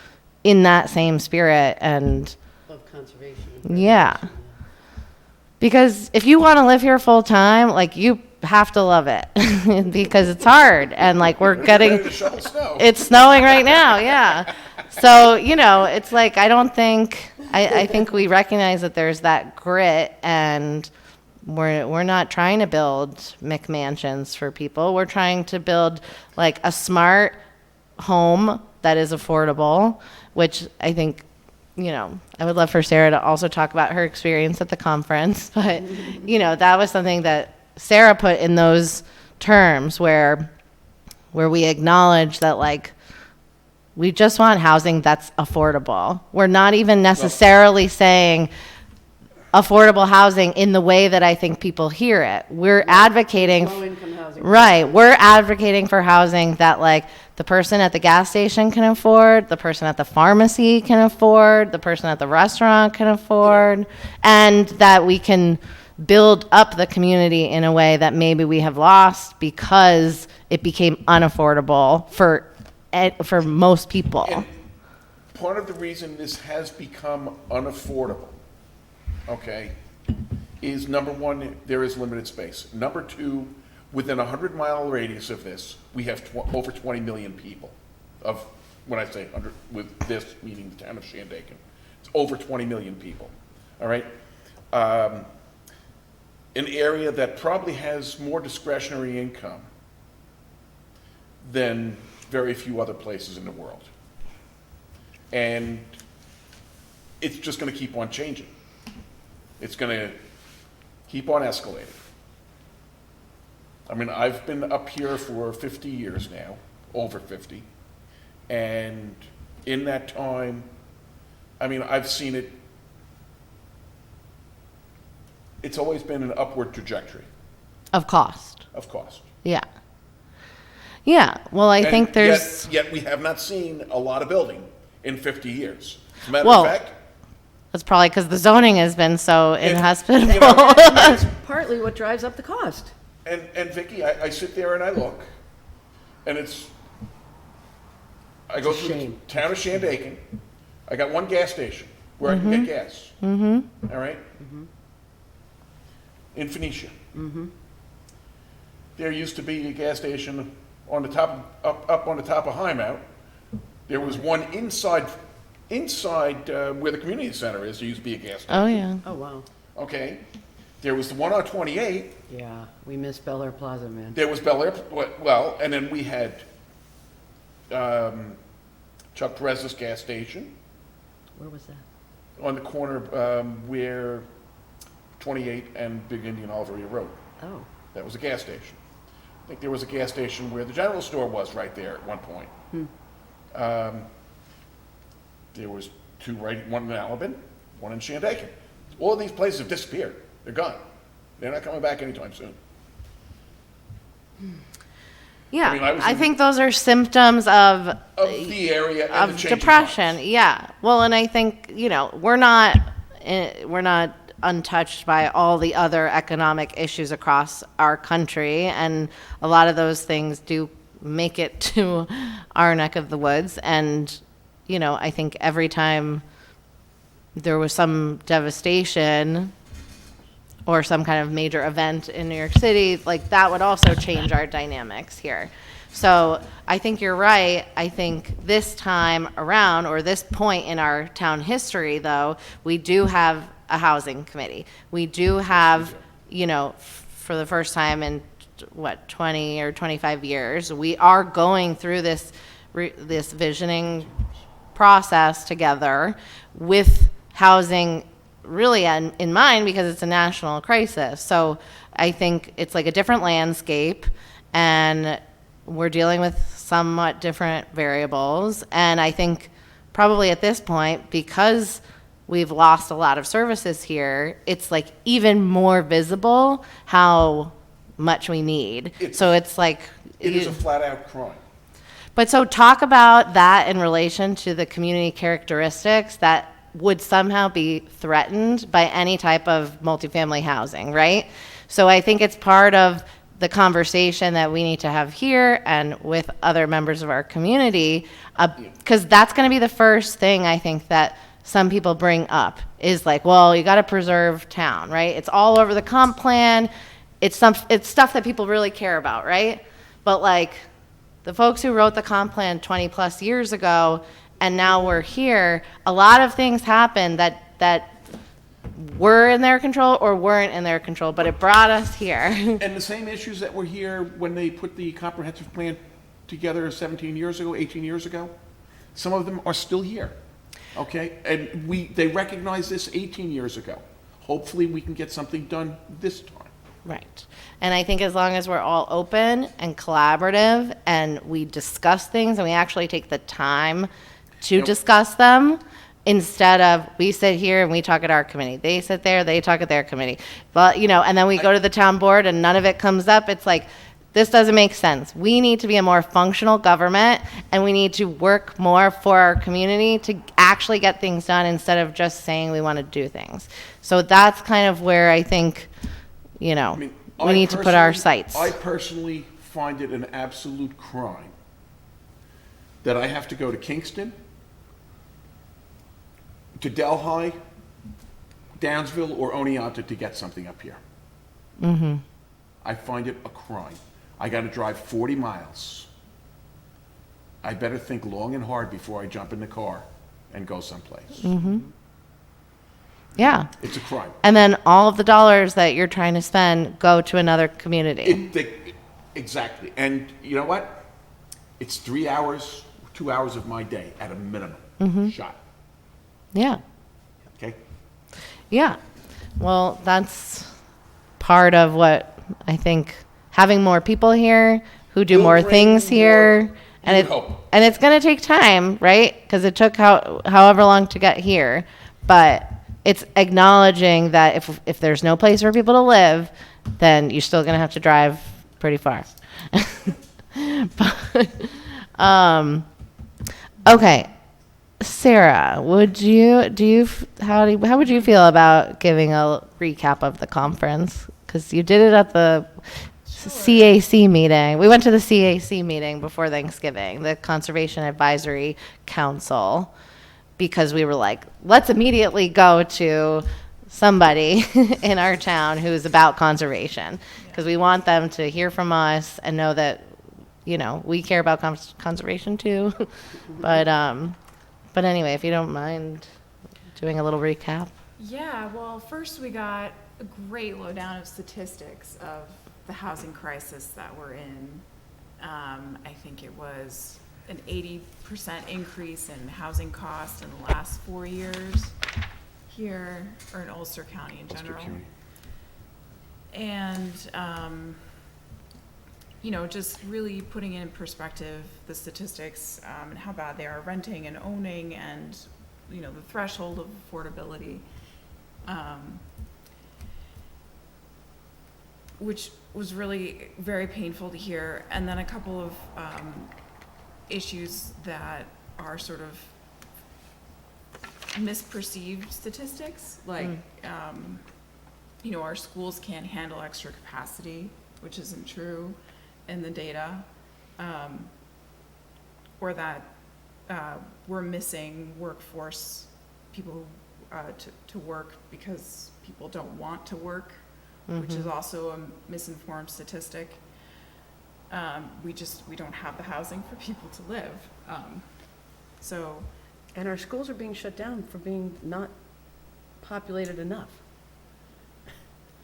in that same spirit and Of conservation. yeah. Because if you want to live here full time, like you have to love it because it's hard and like we're getting it's snowing right now, yeah. So, it's like I think we recognize that there's that grit and we're not trying to build McMansions for people. We're trying to build like a smart home that is affordable, which I think I would love for Sarah to also talk about her experience at the conference, but that was something that Sarah put in those terms where we acknowledge that like we just want housing that's affordable. We're not even necessarily saying affordable housing in the way that I think people hear it. We're advocating Low-income housing. right. We're advocating for housing that like the person at the gas station can afford, the person at the pharmacy can afford, the person at the restaurant can afford, and that we can build up the community in a way that maybe we have lost because it became unaffordable for most people. And part of the reason this has become unaffordable, okay, is number one, there is limited space. Number two, within a 100-mile radius of this, we have over 20 million people. When I say 100, with this meaning the town of Shandaken, it's over 20 million people. All right. An area that probably has more discretionary income than very few other places in the world. And it's just going to keep on changing. It's going to keep on escalating. I mean, I've been up here for 50 years now, over 50. And in that time, I mean, I've seen it. It's always been an upward trajectory. Of cost. Of cost. Yeah. Yeah. Well, I think there's. Yet we have not seen a lot of building in 50 years. As a matter Well, of fact, That's probably because the zoning has been so inhospitable. You know, That's partly what drives up the cost. and Vicky, I sit there and I look, and I go It's a through the shame. town of Shandaken. I got one gas station where I can get gas. Mm-hmm. All right? Mm-hmm. In Phoenicia. Mm-hmm. There used to be a gas station on the top, up on the top of Highmount. There was one inside where the community center is. There used to be a gas station. Oh, yeah. Oh, wow. Okay. There was the one on 28. Yeah, we miss Bel Air Plaza, man. There was Bel Air, well, and then we had Chuck Perez's gas station Where was that? on the corner where 28 and Big Indian Oliveria Road. Oh, That was a gas station. I think there was a gas station where the general store was right there at one point. There was two one in Alabin, one in Shandaken. All of these places have disappeared. They're gone. They're not coming back anytime soon. Yeah, I mean, I was I in- think those are symptoms of Of the area and the of changing depression. times. Yeah. Well, and I think, we're not untouched by all the other economic issues across our country, and a lot of those things do make it to our neck of the woods. And I think every time there was some devastation or some kind of major event in New York City, like that would also change our dynamics here. So I think you're right. I think this time around, or this point in our town history, though, we do have a housing committee. We do have, for the first time in 20 or 25 years, we are going through this visioning process together with housing really in mind, because it's a national crisis. So I think it's like a different landscape, and we're dealing with somewhat different variables. And I think probably at this point, because we've lost a lot of services here, it's like even more visible how much we need. So it's like, It is a flat out crime. but so talk about that in relation to the community characteristics that would somehow be threatened by any type of multifamily housing, right? So I think it's part of the conversation that we need to have here and with other members of our community, because that's going to be the first thing I think that some people bring up is like, well, you got to preserve town, right? It's all over the comp plan. It's stuff that people really care about, right? But like the folks who wrote the comp plan 20 plus years ago, and now we're here, a lot of things happened that were in their control or weren't in their control, but it brought us here. And the same issues that were here when they put the comprehensive plan together 17 years ago, 18 years ago, some of them are still here, okay? And they recognized this 18 years ago. Hopefully, we can get something done this time. Right. And I think as long as we're all open and collaborative and we discuss things and we actually take the time to discuss them, instead of we sit here and we talk at our committee, they sit there, they talk at their committee, but and then we go to the town board and none of it comes up. It's like, this doesn't make sense. We need to be a more functional government, and we need to work more for our community to actually get things done instead of just saying we want to do things. So that's kind of where I think we need to put our sights. I personally find it an absolute crime that I have to go to Kingston, to Delhi, Downsville, or Oneonta to get something up here. Mm-hmm. I find it a crime. I got to drive 40 miles. I better think long and hard before I jump in the car and go someplace. Mm-hmm. Yeah. It's a crime. And then all of the dollars that you're trying to spend go to another community. Exactly. And you know what? It's 3 hours, 2 hours of my day at a minimum shot. Yeah. Okay? Yeah. Well, that's part of what I think having more people here who do Will more bring things here. more And hope. it's going to take time, right? Because it took however long to get here. But it's acknowledging that if there's no place for people to live, then you're still going to have to drive pretty far. But, okay. Sarah, how would you feel about giving a recap of the conference? Because you did it at the CAC meeting. We went to the CAC meeting before Thanksgiving, the Conservation Advisory Council, because we were like, let's immediately go to somebody in our town who's about conservation, because we want them to hear from us and know that, we care about conservation too. But anyway, if you don't mind doing a little recap. Yeah, well, first we got a great lowdown of statistics of the housing crisis that we're in. I think it was an 80% increase in housing costs in the last 4 years here, or in Ulster County in general. And, just really putting in perspective the statistics and how bad they are renting and owning, and, the threshold of affordability, which was really very painful to hear. And then a couple of issues that are sort of misperceived statistics, like, our schools can't handle extra capacity, which isn't true in the data, or that we're missing workforce, people to work because people don't want to work, which is also a misinformed statistic. We don't have the housing for people to live. And our schools are being shut down for being not populated enough.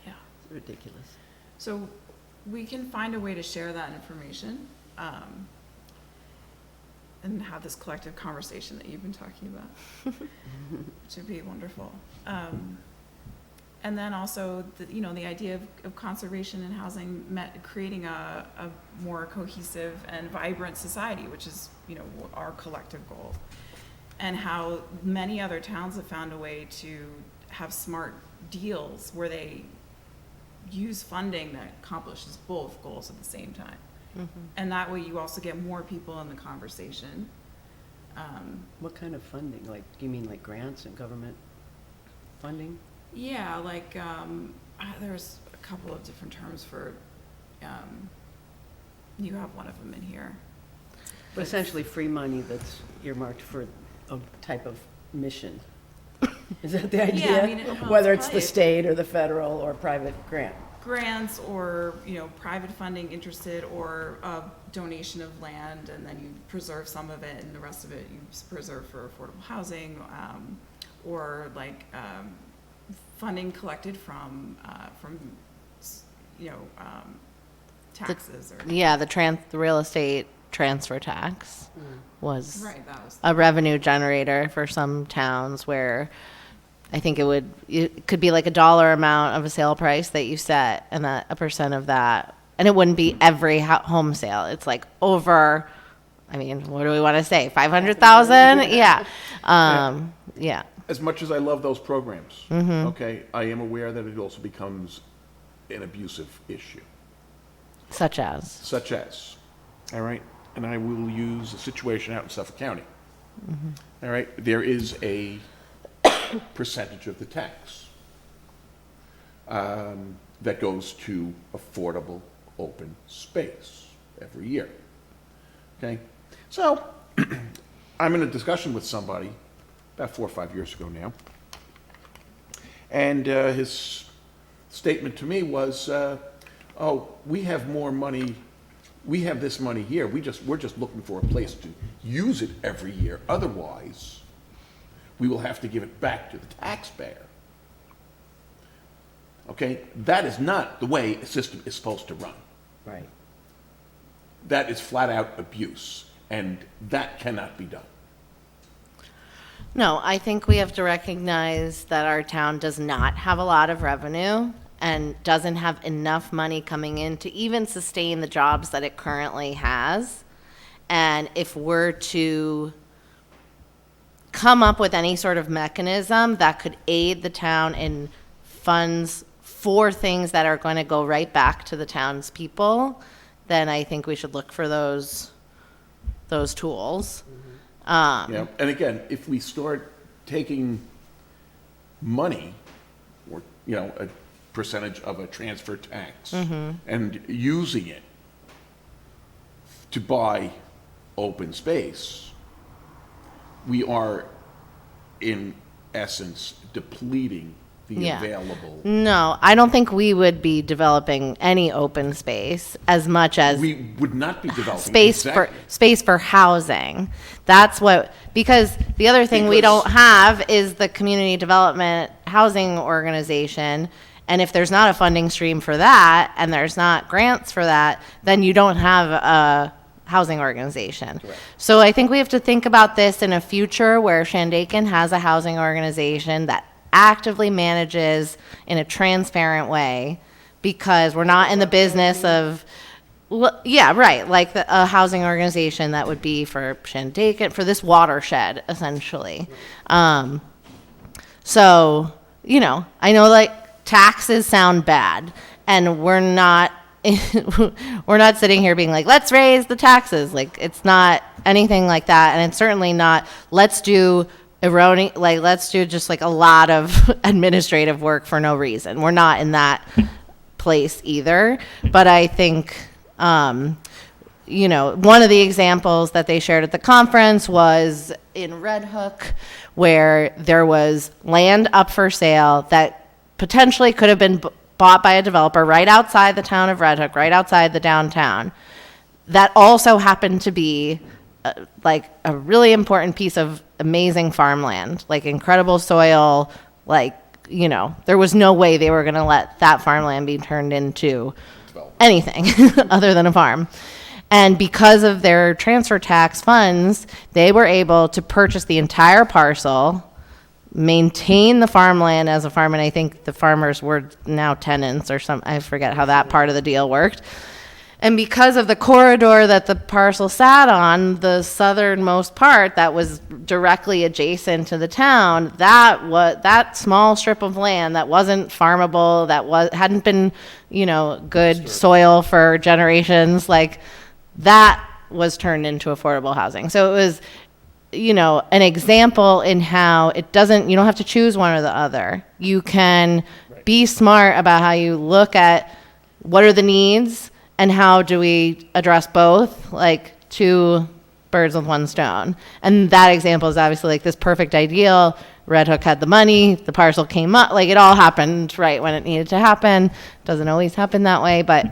Yeah. It's ridiculous. So we can find a way to share that information, and have this collective conversation that you've been talking about, which would be wonderful. And then also, the idea of conservation and housing creating a more cohesive and vibrant society, which is, our collective goal. And how many other towns have found a way to have smart deals where they use funding that accomplishes both goals at the same time. And that way you also get more people in the conversation. What kind of funding? Like, do you mean like grants and government funding? Yeah, like, there's a couple of different terms for, you have one of them in here. But essentially free money that's earmarked for a type of mission. Is that the idea? Yeah, I mean, Whether it's the probably state or the federal or private grant. grants or, private funding interested, or a donation of land, and then you preserve some of it and the rest of it you preserve for affordable housing, or like, funding collected from taxes or. Yeah, the real estate transfer tax was Right, that was. a revenue generator for some towns, where I think it could be like a dollar amount of a sale price that you set, and that a percent of that, and it wouldn't be every home sale. It's like over, I mean, what do we want to say? 500,000? Yeah. Yeah. As much as I love those programs, okay, I am aware that it also becomes an abusive issue, Such as. such as, all right, and I will use a situation out in Suffolk County. All right, there is a percentage of the tax that goes to affordable open space every year. Okay, so I'm in a discussion with somebody about 4 or 5 years ago now, and his statement to me was, "Oh, we have more money. We have this money here. We're just looking for a place to use it every year. Otherwise, we will have to give it back to the taxpayer." Okay, that is not the way a system is supposed to run. Right. That is flat out abuse, and that cannot be done. No, I think we have to recognize that our town does not have a lot of revenue and doesn't have enough money coming in to even sustain the jobs that it currently has. And if we're to come up with any sort of mechanism that could aid the town in funds for things that are going to go right back to the townspeople, then I think we should look for those tools. Yeah, and again, if we start taking money, or, you know, a percentage of a transfer tax, and using it to buy open space, we are, in essence, depleting the Yeah. available. No, I don't think we would be developing any open space as much as We would not be developing. space for housing. That's what, because the other thing we Because- don't have is the community development housing organization. And if there's not a funding stream for that, and there's not grants for that, then you don't have a housing organization. Correct. So I think we have to think about this in a future where Shandaken has a housing organization that actively manages in a transparent way, because we're not in the business of, well, yeah, right, like a housing organization that would be for Shandaken, for this watershed, essentially. So, you know, I know like taxes sound bad, and we're not we're not sitting here being like, let's raise the taxes. Like, it's not anything like that, and it's certainly not, let's do let's do just like a lot of administrative work for no reason. We're not in that place either. But I think, you know, one of the examples that they shared at the conference was in Red Hook, where there was land up for sale that potentially could have been bought by a developer right outside the town of Red Hook, right outside the downtown. That also happened to be like a really important piece of amazing farmland, like incredible soil, like, you know, there was no way they were going to let that farmland be turned into anything other than a farm. And because of their transfer tax funds, they were able to purchase the entire parcel, maintain the farmland as a farm, and I think the farmers were now tenants or some, I forget how that part of the deal worked. And because of the corridor that the parcel sat on, the southernmost part that was directly adjacent to the town, that small strip of land that wasn't farmable, hadn't been, you know, good soil for generations, like that was turned into affordable housing. So it was, you know, an example in how you don't have to choose one or the other. You can be smart about how you look at what are the needs and how do we address both, like two birds with one stone. And that example is obviously like this perfect ideal. Red Hook had the money, the parcel came up, like it all happened right when it needed to happen. Doesn't always happen that way, but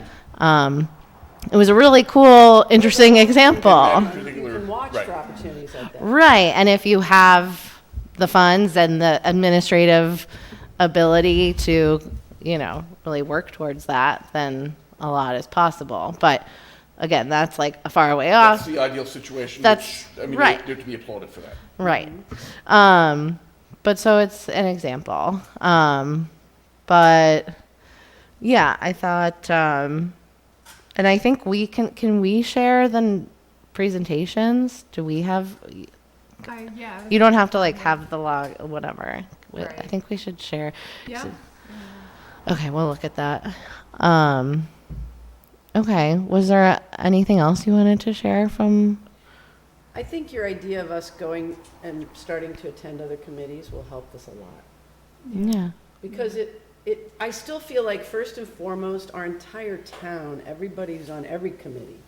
it was a really cool, interesting example. You can watch for opportunities like that. Right, and if you have the funds and the administrative ability to, you know, really work towards that, then a lot is possible. But again, that's like a far way off. That's the ideal situation. That's which, I mean, right. they're to be applauded for that. Right. But so it's an example. But yeah, I thought, and I think we can we share the presentations? Do we have, Yeah. you don't have to like have the log, whatever. I Right. think we should share. Yeah. Okay, we'll look at that. Okay, was there anything else you wanted to share from? I think your idea of us going and starting to attend other committees will help us a lot. Yeah. Because I still feel like first and foremost, our entire town, everybody who's on every committee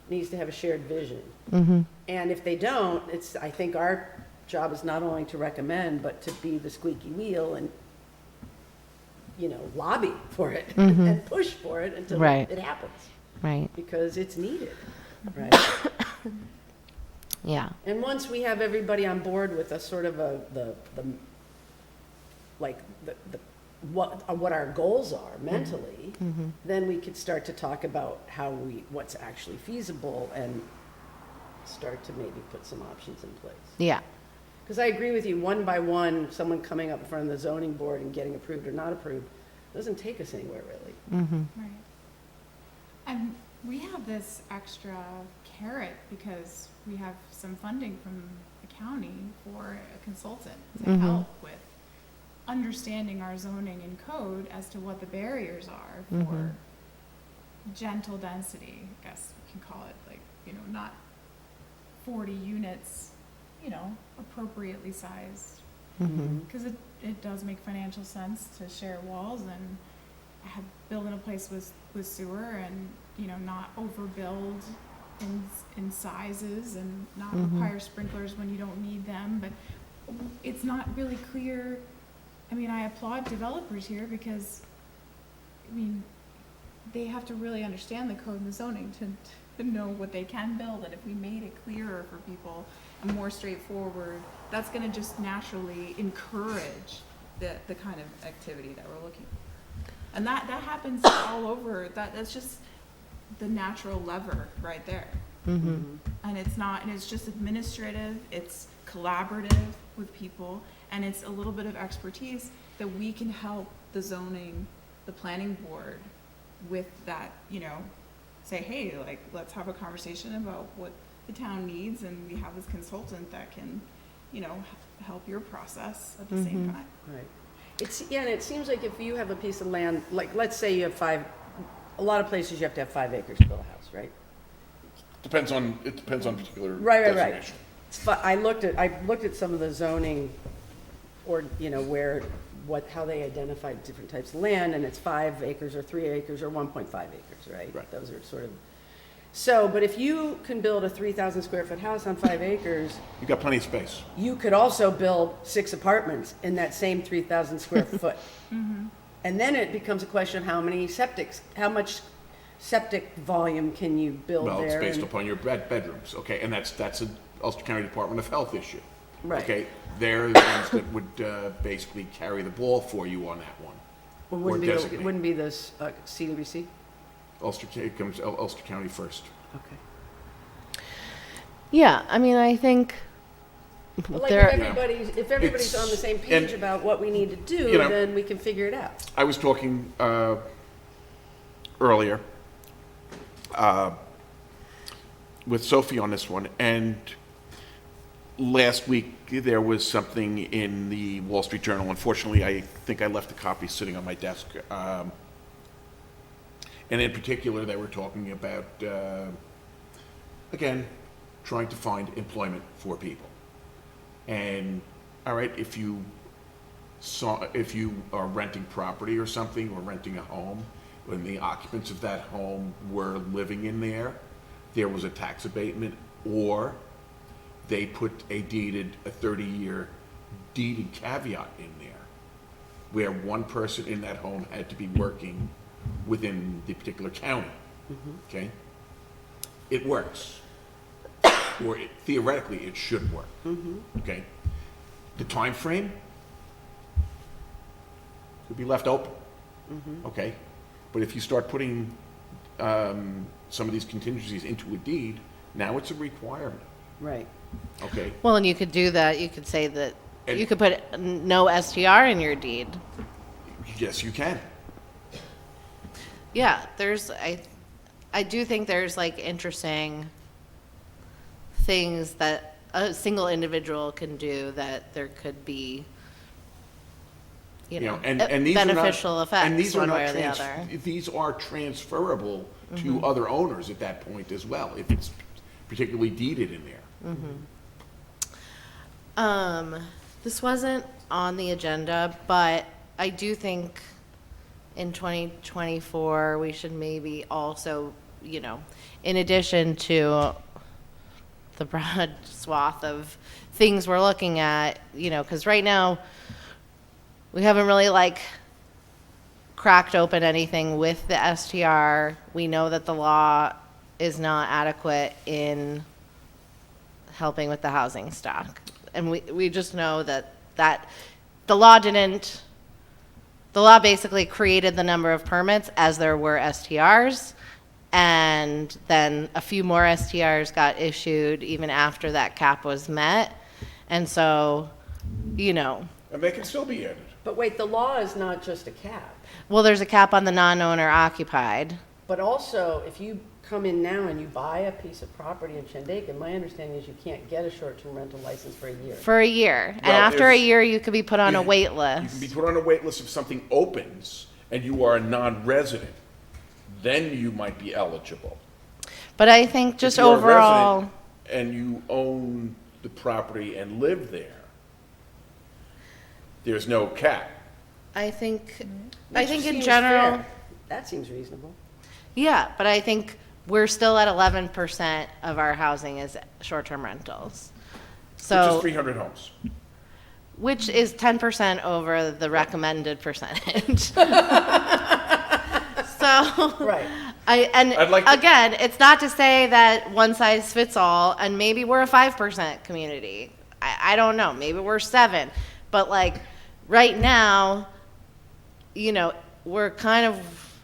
needs to have a shared vision. Mm-hmm. And if they don't, I think our job is not only to recommend, but to be the squeaky wheel and, you know, lobby for it and push for it until Right. it happens. Right. Because it's needed, right? Yeah. And once we have everybody on board with a sort of what our goals are mentally, then we could start to talk about what's actually feasible and start to maybe put some options in place. Yeah. Because I agree with you, one by one, someone coming up in front of the zoning board and getting approved or not approved doesn't take us anywhere really. Mm-hmm. Right. And we have this extra carrot because we have some funding from the county for a consultant to Mhm. help with understanding our zoning and code as to what the barriers are for Mhm. gentle density, I guess we can call it, like, you know, not 40 units you know, appropriately sized. Mhm. Because it does make financial sense to share walls and have, build in a place with sewer and, you know, not overbuild in sizes and not require sprinklers when you don't need them, but it's not really clear. I mean, I applaud developers here because, I mean, they have to really understand the code and the zoning to know what they can build, and if we made it clearer for people and more straightforward, that's gonna just naturally encourage the kind of activity that we're looking for. And that happens all over, that's just the natural lever right there. And it's just administrative, it's collaborative with people, and it's a little bit of expertise that we can help the zoning, the planning board with that, you know, say, hey, like, let's have a conversation about what the town needs, and we have this consultant that can, you know, help your process at the same time. Right. And it seems like if you have a piece of land, like, let's say you have a lot of places you have to have 5 acres to build a house, right? It depends on particular Right. designation. I looked at some of the zoning, or, you know, how they identified different types of land, and it's 5 acres or 3 acres or 1.5 acres, right? Right. Those are sort of, so, but if you can build a 3,000 square foot house on 5 acres, You've got plenty of space. you could also build 6 apartments in that same 3,000 square foot. And then it becomes a question, how much septic volume can you build there? Well, it's based and- upon your bedrooms, okay, and that's an Ulster County Department of Health issue. Right. Okay, they're the ones that would basically carry the ball for you on that one. Well, or It designate. wouldn't be this CWC? It comes Ulster County first. Okay. Yeah, I mean, I think But like, there, if everybody's on the same page and, about what we need to do, you know, then we can figure it out. I was talking earlier with Sophie on this one, and last week there was something in the Wall Street Journal. Unfortunately, I think I left a copy sitting on my desk. And in particular, they were talking about, again, trying to find employment for people. And, all right, if you are renting property or something, or renting a home, when the occupants of that home were living in there was a tax abatement, or they put a 30-year deeded caveat in there, where one person in that home had to be working within the particular county, okay? It works. Or theoretically, it should work, okay? The time frame could be left open, okay? But if you start putting some of these contingencies into a deed, now it's a requirement, Right. okay? well, and you could do that. You could say that And- you could put no STR in your deed. Yes, you can. Yeah, I do think there's like interesting things that a single individual can do that there could be, you know, and these beneficial are not, and effects these are one not way or the other. These are transferable to other owners at that point as well, if it's particularly deeded in there. This wasn't on the agenda, but I do think in 2024, we should maybe also, you know, in addition to the broad swath of things we're looking at, you know, because right now, we haven't really like cracked open anything with the STR. We know that the law is not adequate in helping with the housing stock. And we just know that the law basically created the number of permits as there were STRs, and then a few more STRs got issued even after that cap was met. And so, you know, And they can still be added. But wait, the law is not just a cap, well, there's a cap on the non-owner occupied. but also if you come in now and you buy a piece of property in Shandaken, my understanding is you can't get a short-term rental license for a year. For a year. And Well, after a if- year, you could be put on a wait You can be list. put on a wait list if something opens and you are a non-resident, then you might be eligible. But I think If just you're a overall, resident and you own the property and live there, there's no cap. I think Which in seems general, fair. That seems reasonable. yeah, but I think we're still at 11% of our housing is short-term rentals. Which is So, 300 homes. which is 10% over the recommended percentage. So, Right. I'd like to- again, it's not to say that one size fits all, and maybe we're a 5% community. I don't know, maybe we're 7, but like, right now, you know, we're kind of,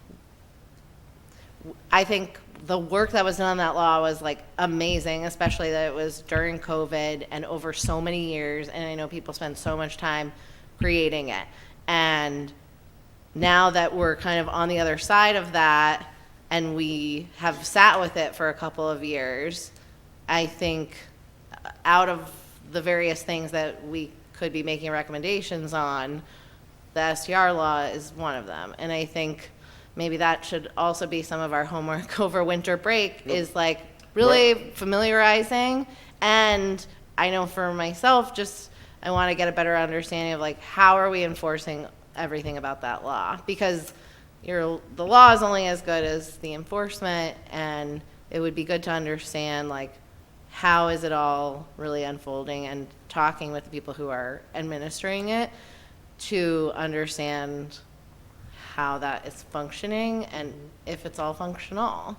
I think the work that was done on that law was like amazing, especially that it was during COVID and over so many years, and I know people spend so much time creating it. And now that we're kind of on the other side of that, and we have sat with it for a couple of years, I think out of the various things that we could be making recommendations on, the STR law is one of them. And I think maybe that should also be some of our homework over winter break, is like really familiarizing. And I know for myself, just I want to get a better understanding of like, how are we enforcing everything about that law? Because the law is only as good as the enforcement, and it would be good to understand like, how is it all really unfolding, and talking with the people who are administering it to understand how that is functioning and if it's all functional.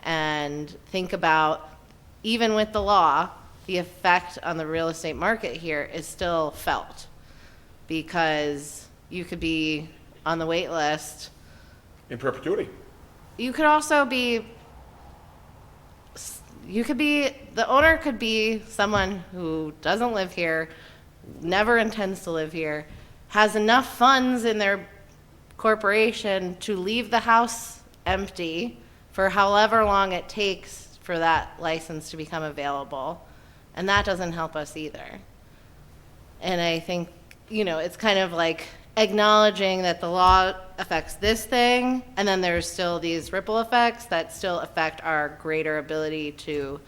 And think about, even with the law, the effect on the real estate market here is still felt, because you could be on the wait list. In perpetuity. You could also be, the owner could be someone who doesn't live here, never intends to live here, has enough funds in their corporation to leave the house empty for however long it takes for that license to become available. And that doesn't help us either. And I think, it's kind of like acknowledging that the law affects this thing, and then there's still these ripple effects that still affect our greater ability to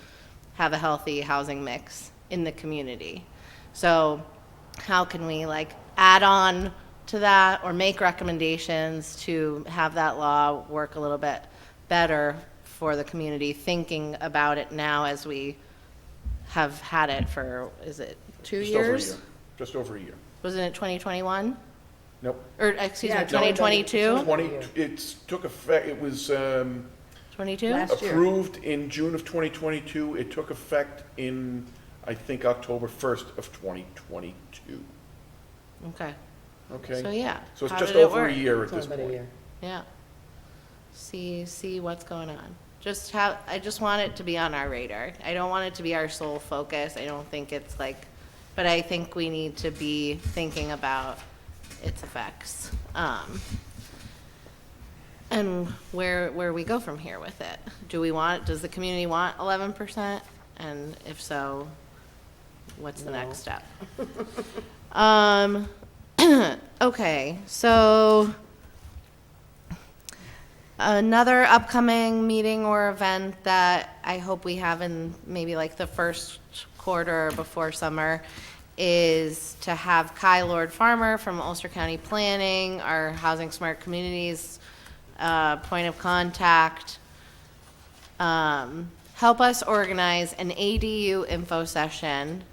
have a healthy housing mix in the community. So how can we like add on to that, or make recommendations to have that law work a little bit better for the community, thinking about it now as we have had it for, is it 2 years? Just over a year. Wasn't it 2021? Nope. Or, excuse me, Yeah, it's only been- 2022? 20, it took effect, it was 22? Last year. approved in June of 2022. It took effect in, I think, October 1st of 2022. Okay. Okay? So, yeah. So it's How just did it over a work? year at It's only this been a point. year. Yeah. See what's going on. I just want it to be on our radar. I don't want it to be our sole focus. I don't think it's like, but I think we need to be thinking about its effects. And where we go from here with it. Does the community want 11%? And if so, what's the No. next step? Okay, so another upcoming meeting or event that I hope we have in maybe like the first quarter before summer is to have Kai Lord Farmer from Ulster County Planning, our Housing Smart Communities point of contact, help us organize an ADU info session.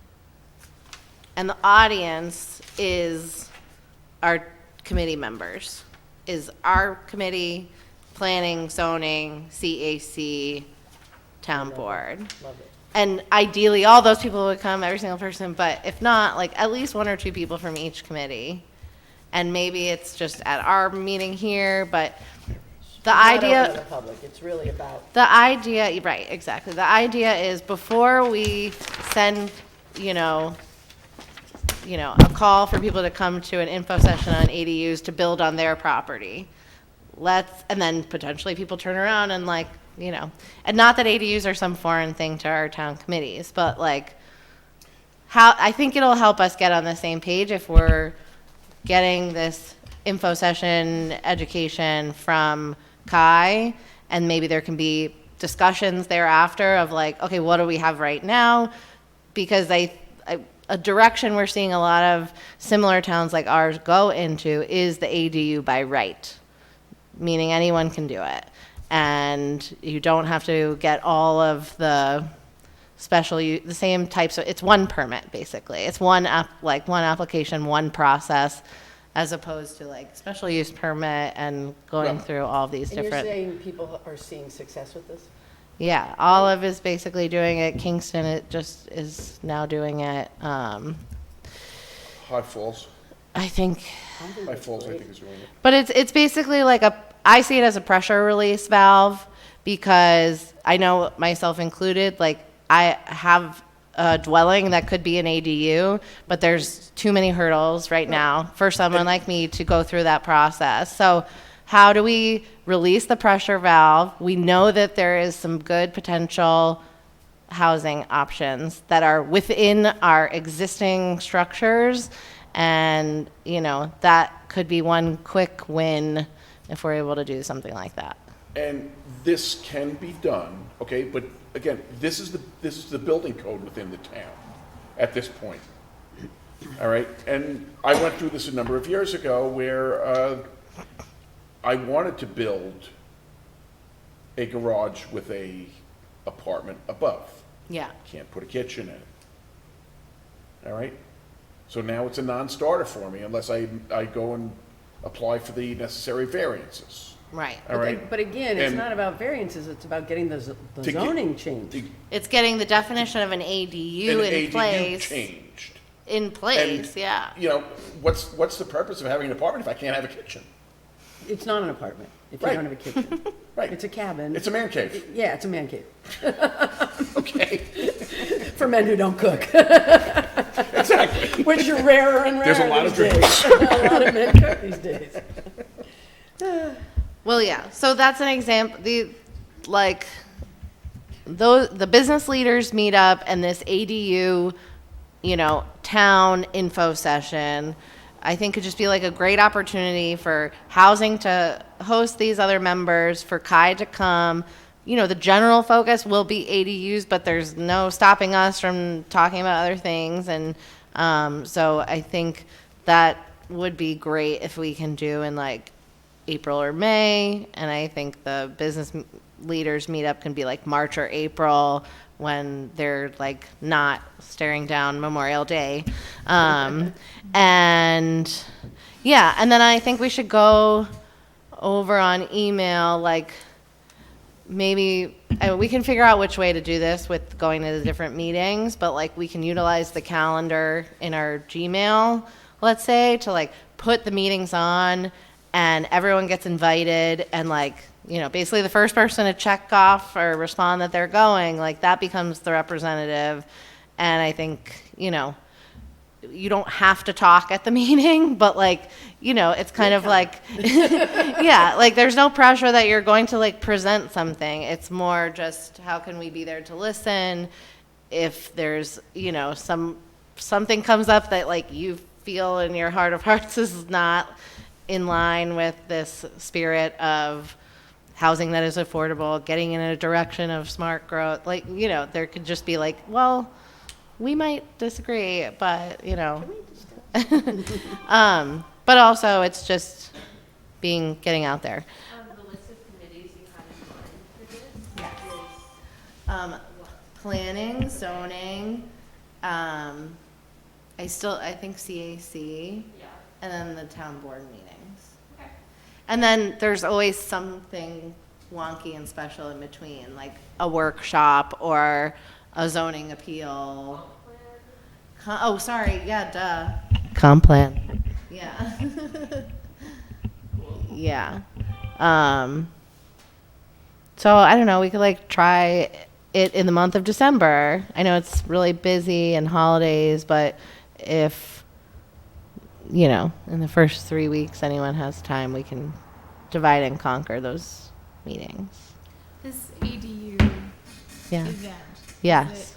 And the audience is our committee members, is our committee, planning, zoning, CAC, town board. Love it. And ideally, all those people would come, every single person, but if not, like at least 1 or 2 people from each committee. And maybe it's just at our meeting here, but the Not open to idea, the public, it's really about, right, exactly. The idea is before we send, a call for people to come to an info session on ADUs to build on their property. And then potentially people turn around and like, and not that ADUs are some foreign thing to our town committees, but like I think it'll help us get on the same page if we're getting this info session education from Kai, and maybe there can be discussions thereafter of like, okay, what do we have right now? Because a direction we're seeing a lot of similar towns like ours go into is the ADU by right, meaning anyone can do it. And you don't have to get all of the the same types of, it's one permit, basically. It's one application, one process, as opposed to like special use permit and going Well, through all these And you're different. saying people are seeing success with this? Yeah, Olive is basically doing it. Kingston, it just is now doing it. High Falls, I think, High Falls, I think is doing it. but it's basically like I see it as a pressure release valve, because I know myself included, like I have a dwelling that could be an ADU, but there's too many hurdles right now for someone like me to go through that process. So how do we release the pressure valve? We know that there is some good potential housing options that are within our existing structures, and that could be one quick win if we're able to do something like that. And this can be done, okay, but again, this is the building code within the town at this point. All right, and I went through this a number of years ago where I wanted to build a garage with a apartment above. Yeah. Can't put a kitchen in it. All right? So now it's a non-starter for me unless I go and apply for the necessary variances. Right. All right? But again, it's And not about variances, it's about getting the to get- zoning changed. to It's getting the definition of an ADU an in ADU place. changed. In place, And, yeah. What's the purpose of having an apartment if I can't have a kitchen? It's not an apartment if you Right. don't have a kitchen. Right. It's a cabin. It's a man cave. Yeah, it's a man cave. Okay. For men who don't cook, Exactly. which are rarer and rarer There's a lot of these days. drinks. A lot of men cook these days. Well, yeah. So that's an example. The business leaders meet up, and this ADU, town info session, I think could just be like a great opportunity for housing to host these other members, for Kai to come. The general focus will be ADUs, but there's no stopping us from talking about other things. And so I think that would be great if we can do in like April or May. And I think the business leaders meetup can be like March or April, when they're like not staring down Memorial Day. And yeah, and then I think we should go over on email, like maybe we can figure out which way to do this with going to the different meetings, but like we can utilize the calendar in our Gmail, let's say, to like put the meetings on, and everyone gets invited, and like, basically the first person to check off or respond that they're going, like that becomes the representative. And I think, you don't have to talk at the meeting, but like, it's kind of like, yeah, like there's no pressure that you're going to like present something. It's more just how can we be there to listen if there's, something comes up that like you feel in your heart of hearts is not in line with this spirit of housing that is affordable, getting in a direction of smart growth. Like, there could just be like, well, we might disagree, but, but also it's just getting out there. The list of committees you had in mind for this is, Planning, zoning, I think CAC, yeah, and then the town board meetings. okay. And then there's always something wonky and special in between, like a workshop or a zoning appeal. Oh, sorry, yeah, duh. Comp plan. Yeah. Yeah. So I don't know, we could like try it in the month of December. I know it's really busy and holidays, but if, in the first 3 weeks anyone has time, we can divide and conquer those meetings. This ADU Yeah. event. Yes.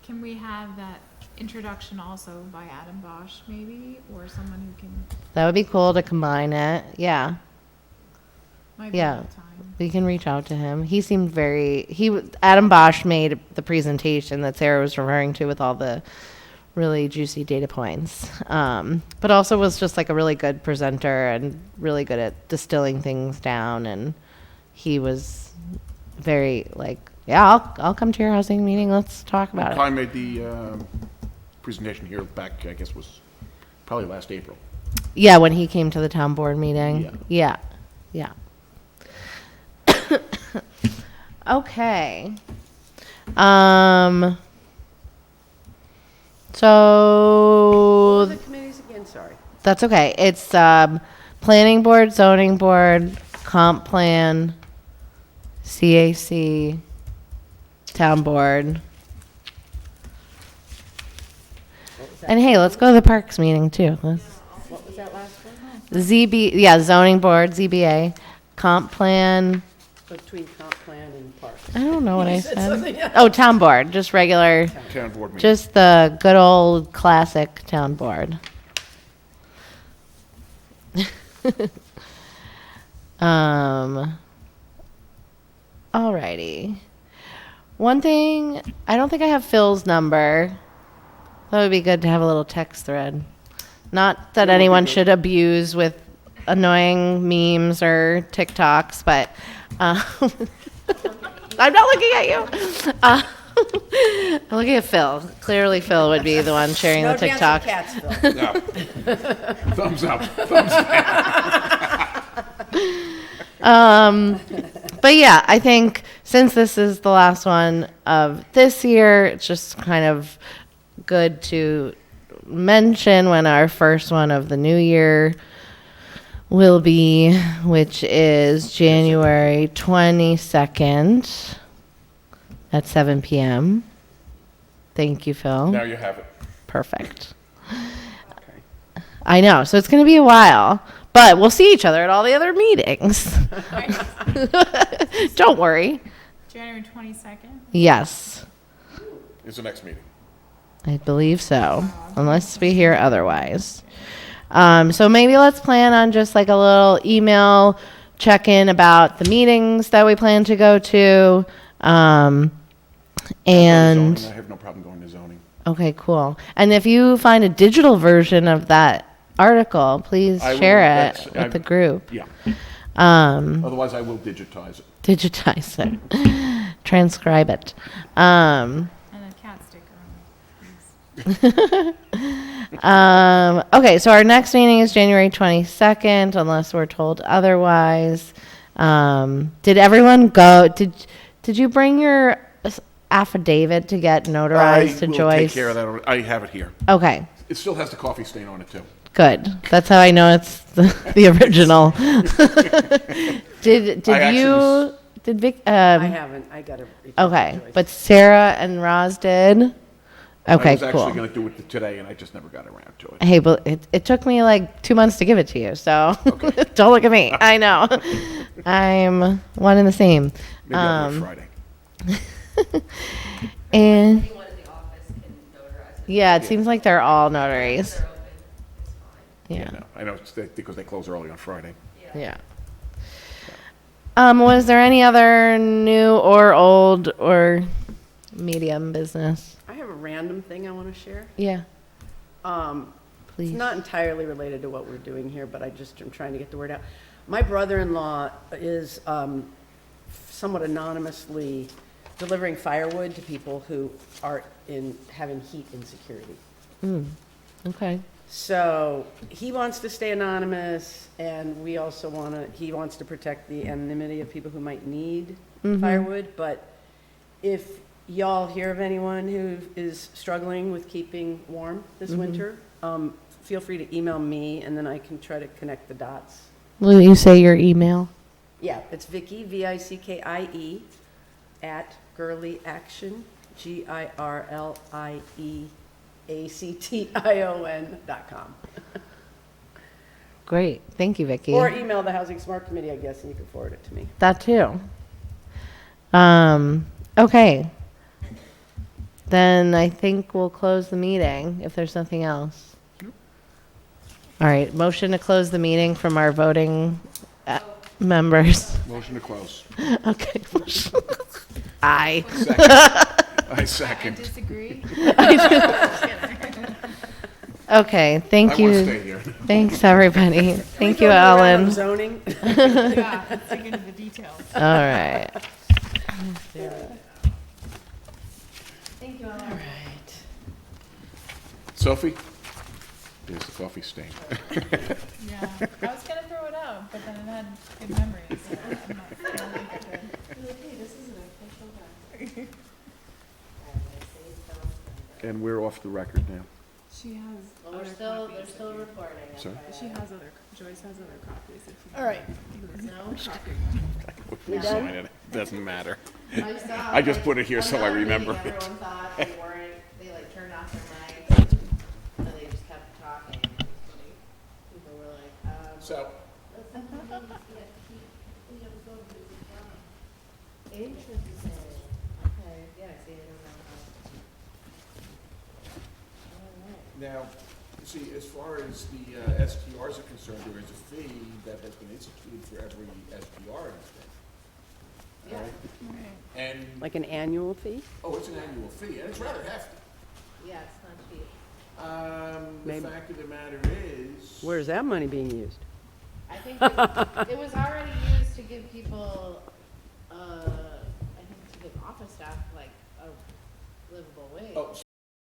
Can we have that introduction also by Adam Bosch, maybe, or someone who can? That would be cool to combine it. Yeah. Might be Yeah. a good time. We can reach out to him. He seemed Adam Bosch made the presentation that Sarah was referring to with all the really juicy data points. But also was just like a really good presenter and really good at distilling things down. And he was very like, yeah, I'll come to your housing meeting. Let's talk about it. I made the presentation here back, I guess was probably last April. Yeah, when he came to the town board meeting. Yeah. Okay. So The committees again, sorry. that's okay. It's planning board, zoning board, comp plan, CAC, town board. What was that? And hey, let's go to the parks meeting too. What was that last one? Zoning board, ZBA, comp plan. Between comp plan and parks. I don't know what I said said. something else. Oh, town board, just regular, Town board meeting. just the good old classic town board. Alrighty. One thing, I don't think I have Phil's number. That would be good to have a little text thread. Not that anyone should abuse with annoying memes or TikToks, but I'm not looking at you. I'm looking at Phil. Clearly, Phil would be the one sharing No the dancing TikTok. cats, Phil. No. Thumbs up, thumbs down. But yeah, I think since this is the last one of this year, it's just kind of good to mention when our first one of the new year will be, which is January 22nd at 7 p.m. Thank you, Phil. Now you have it. Perfect. I know. So it's going to be a while, but we'll see each other at all the other meetings. Don't worry. January 22nd? Yes, It's the next meeting. I believe so, unless we hear otherwise. So maybe let's plan on just like a little email check-in about the meetings that we plan to go to. And Zoning, I have no problem going to zoning. okay, cool. And if you find a digital version of that article, please I will, share that's- it with the group. Yeah, Um, otherwise I will digitize it. digitize it, transcribe it. And a cat sticker on it. Okay, so our next meeting is January 22nd, unless we're told otherwise. Did everyone go? Did you bring your affidavit to get notarized to I will Joyce? take care of that. I have it here. Okay, It still has the coffee stain on it too. good. That's how I know it's the original. Did I actually you? was- Did Vic? I haven't, I gotta. reach out to Okay, Joyce. but Sarah and Roz did. Okay, I was cool. actually going to do it today, and I just never got around to it. Hey, but it took me like 2 months to give it to you, so don't look at me. I know. I'm one and the same. Maybe I'll do it Friday. And Anyone in the office can notarize it. yeah, it seems like they're all notaries. They're open, it's fine. Yeah, No, I know it's because they close early on Friday. yeah. Was there any other new or old or medium business? I have a random thing I want to share. Yeah, It's please. not entirely related to what we're doing here, but I just am trying to get the word out. My brother-in-law is somewhat anonymously delivering firewood to people who are having heat insecurity. Okay. So he wants to stay anonymous, and we also he wants to protect the anonymity of people who might need firewood. But if y'all hear of anyone who is struggling with keeping warm this winter, feel free to email me, and then I can try to connect the dots. Will you say your email? Yeah, it's Vicky, Vickie, at Girly Action, GirlieAction.com. Great. Thank you, Vicki. Or email the Housing Smart Committee, I guess, and you can forward it to me. That too. Okay. Then I think we'll close the meeting if there's nothing else. All right, motion to close the meeting from our voting members. Motion to close. Okay. Aye. Second. I I second. disagree. Okay, I thank want to you. stay here. Thanks, everybody. Thank you, Going around on Ellen. Zoning. Yeah, let's dig into the details. All right. Thank you, Ellen. All right. Sophie? There's the coffee stain. Yeah, I was gonna throw it out, but then it had good memories, so I'm not, I don't think I could. Hey, this is an official guy. And we're off the record now. She has Well, other they're copies. still recording. Sorry? She has other, Joyce has other copies if you. All right. No? We done? Sign it. Doesn't matter. I saw, I just like, put it here so I another meeting, remember. Everyone thought they weren't, they like turned off their mics, and they just kept talking. People were like, So, interesting. Okay, yeah, see, I don't know how. All right. now, see, as far as the STRs are concerned, there is a fee that has been instituted for every STR incident. Yeah. Right. And, Like an annual fee? oh, it's an annual fee, and it's rather hefty. Yeah, it's not cheap. The Maybe. fact of the matter is. Where's that money being used? I think it was already used to give people, I think to give office staff like a livable wage. Oh,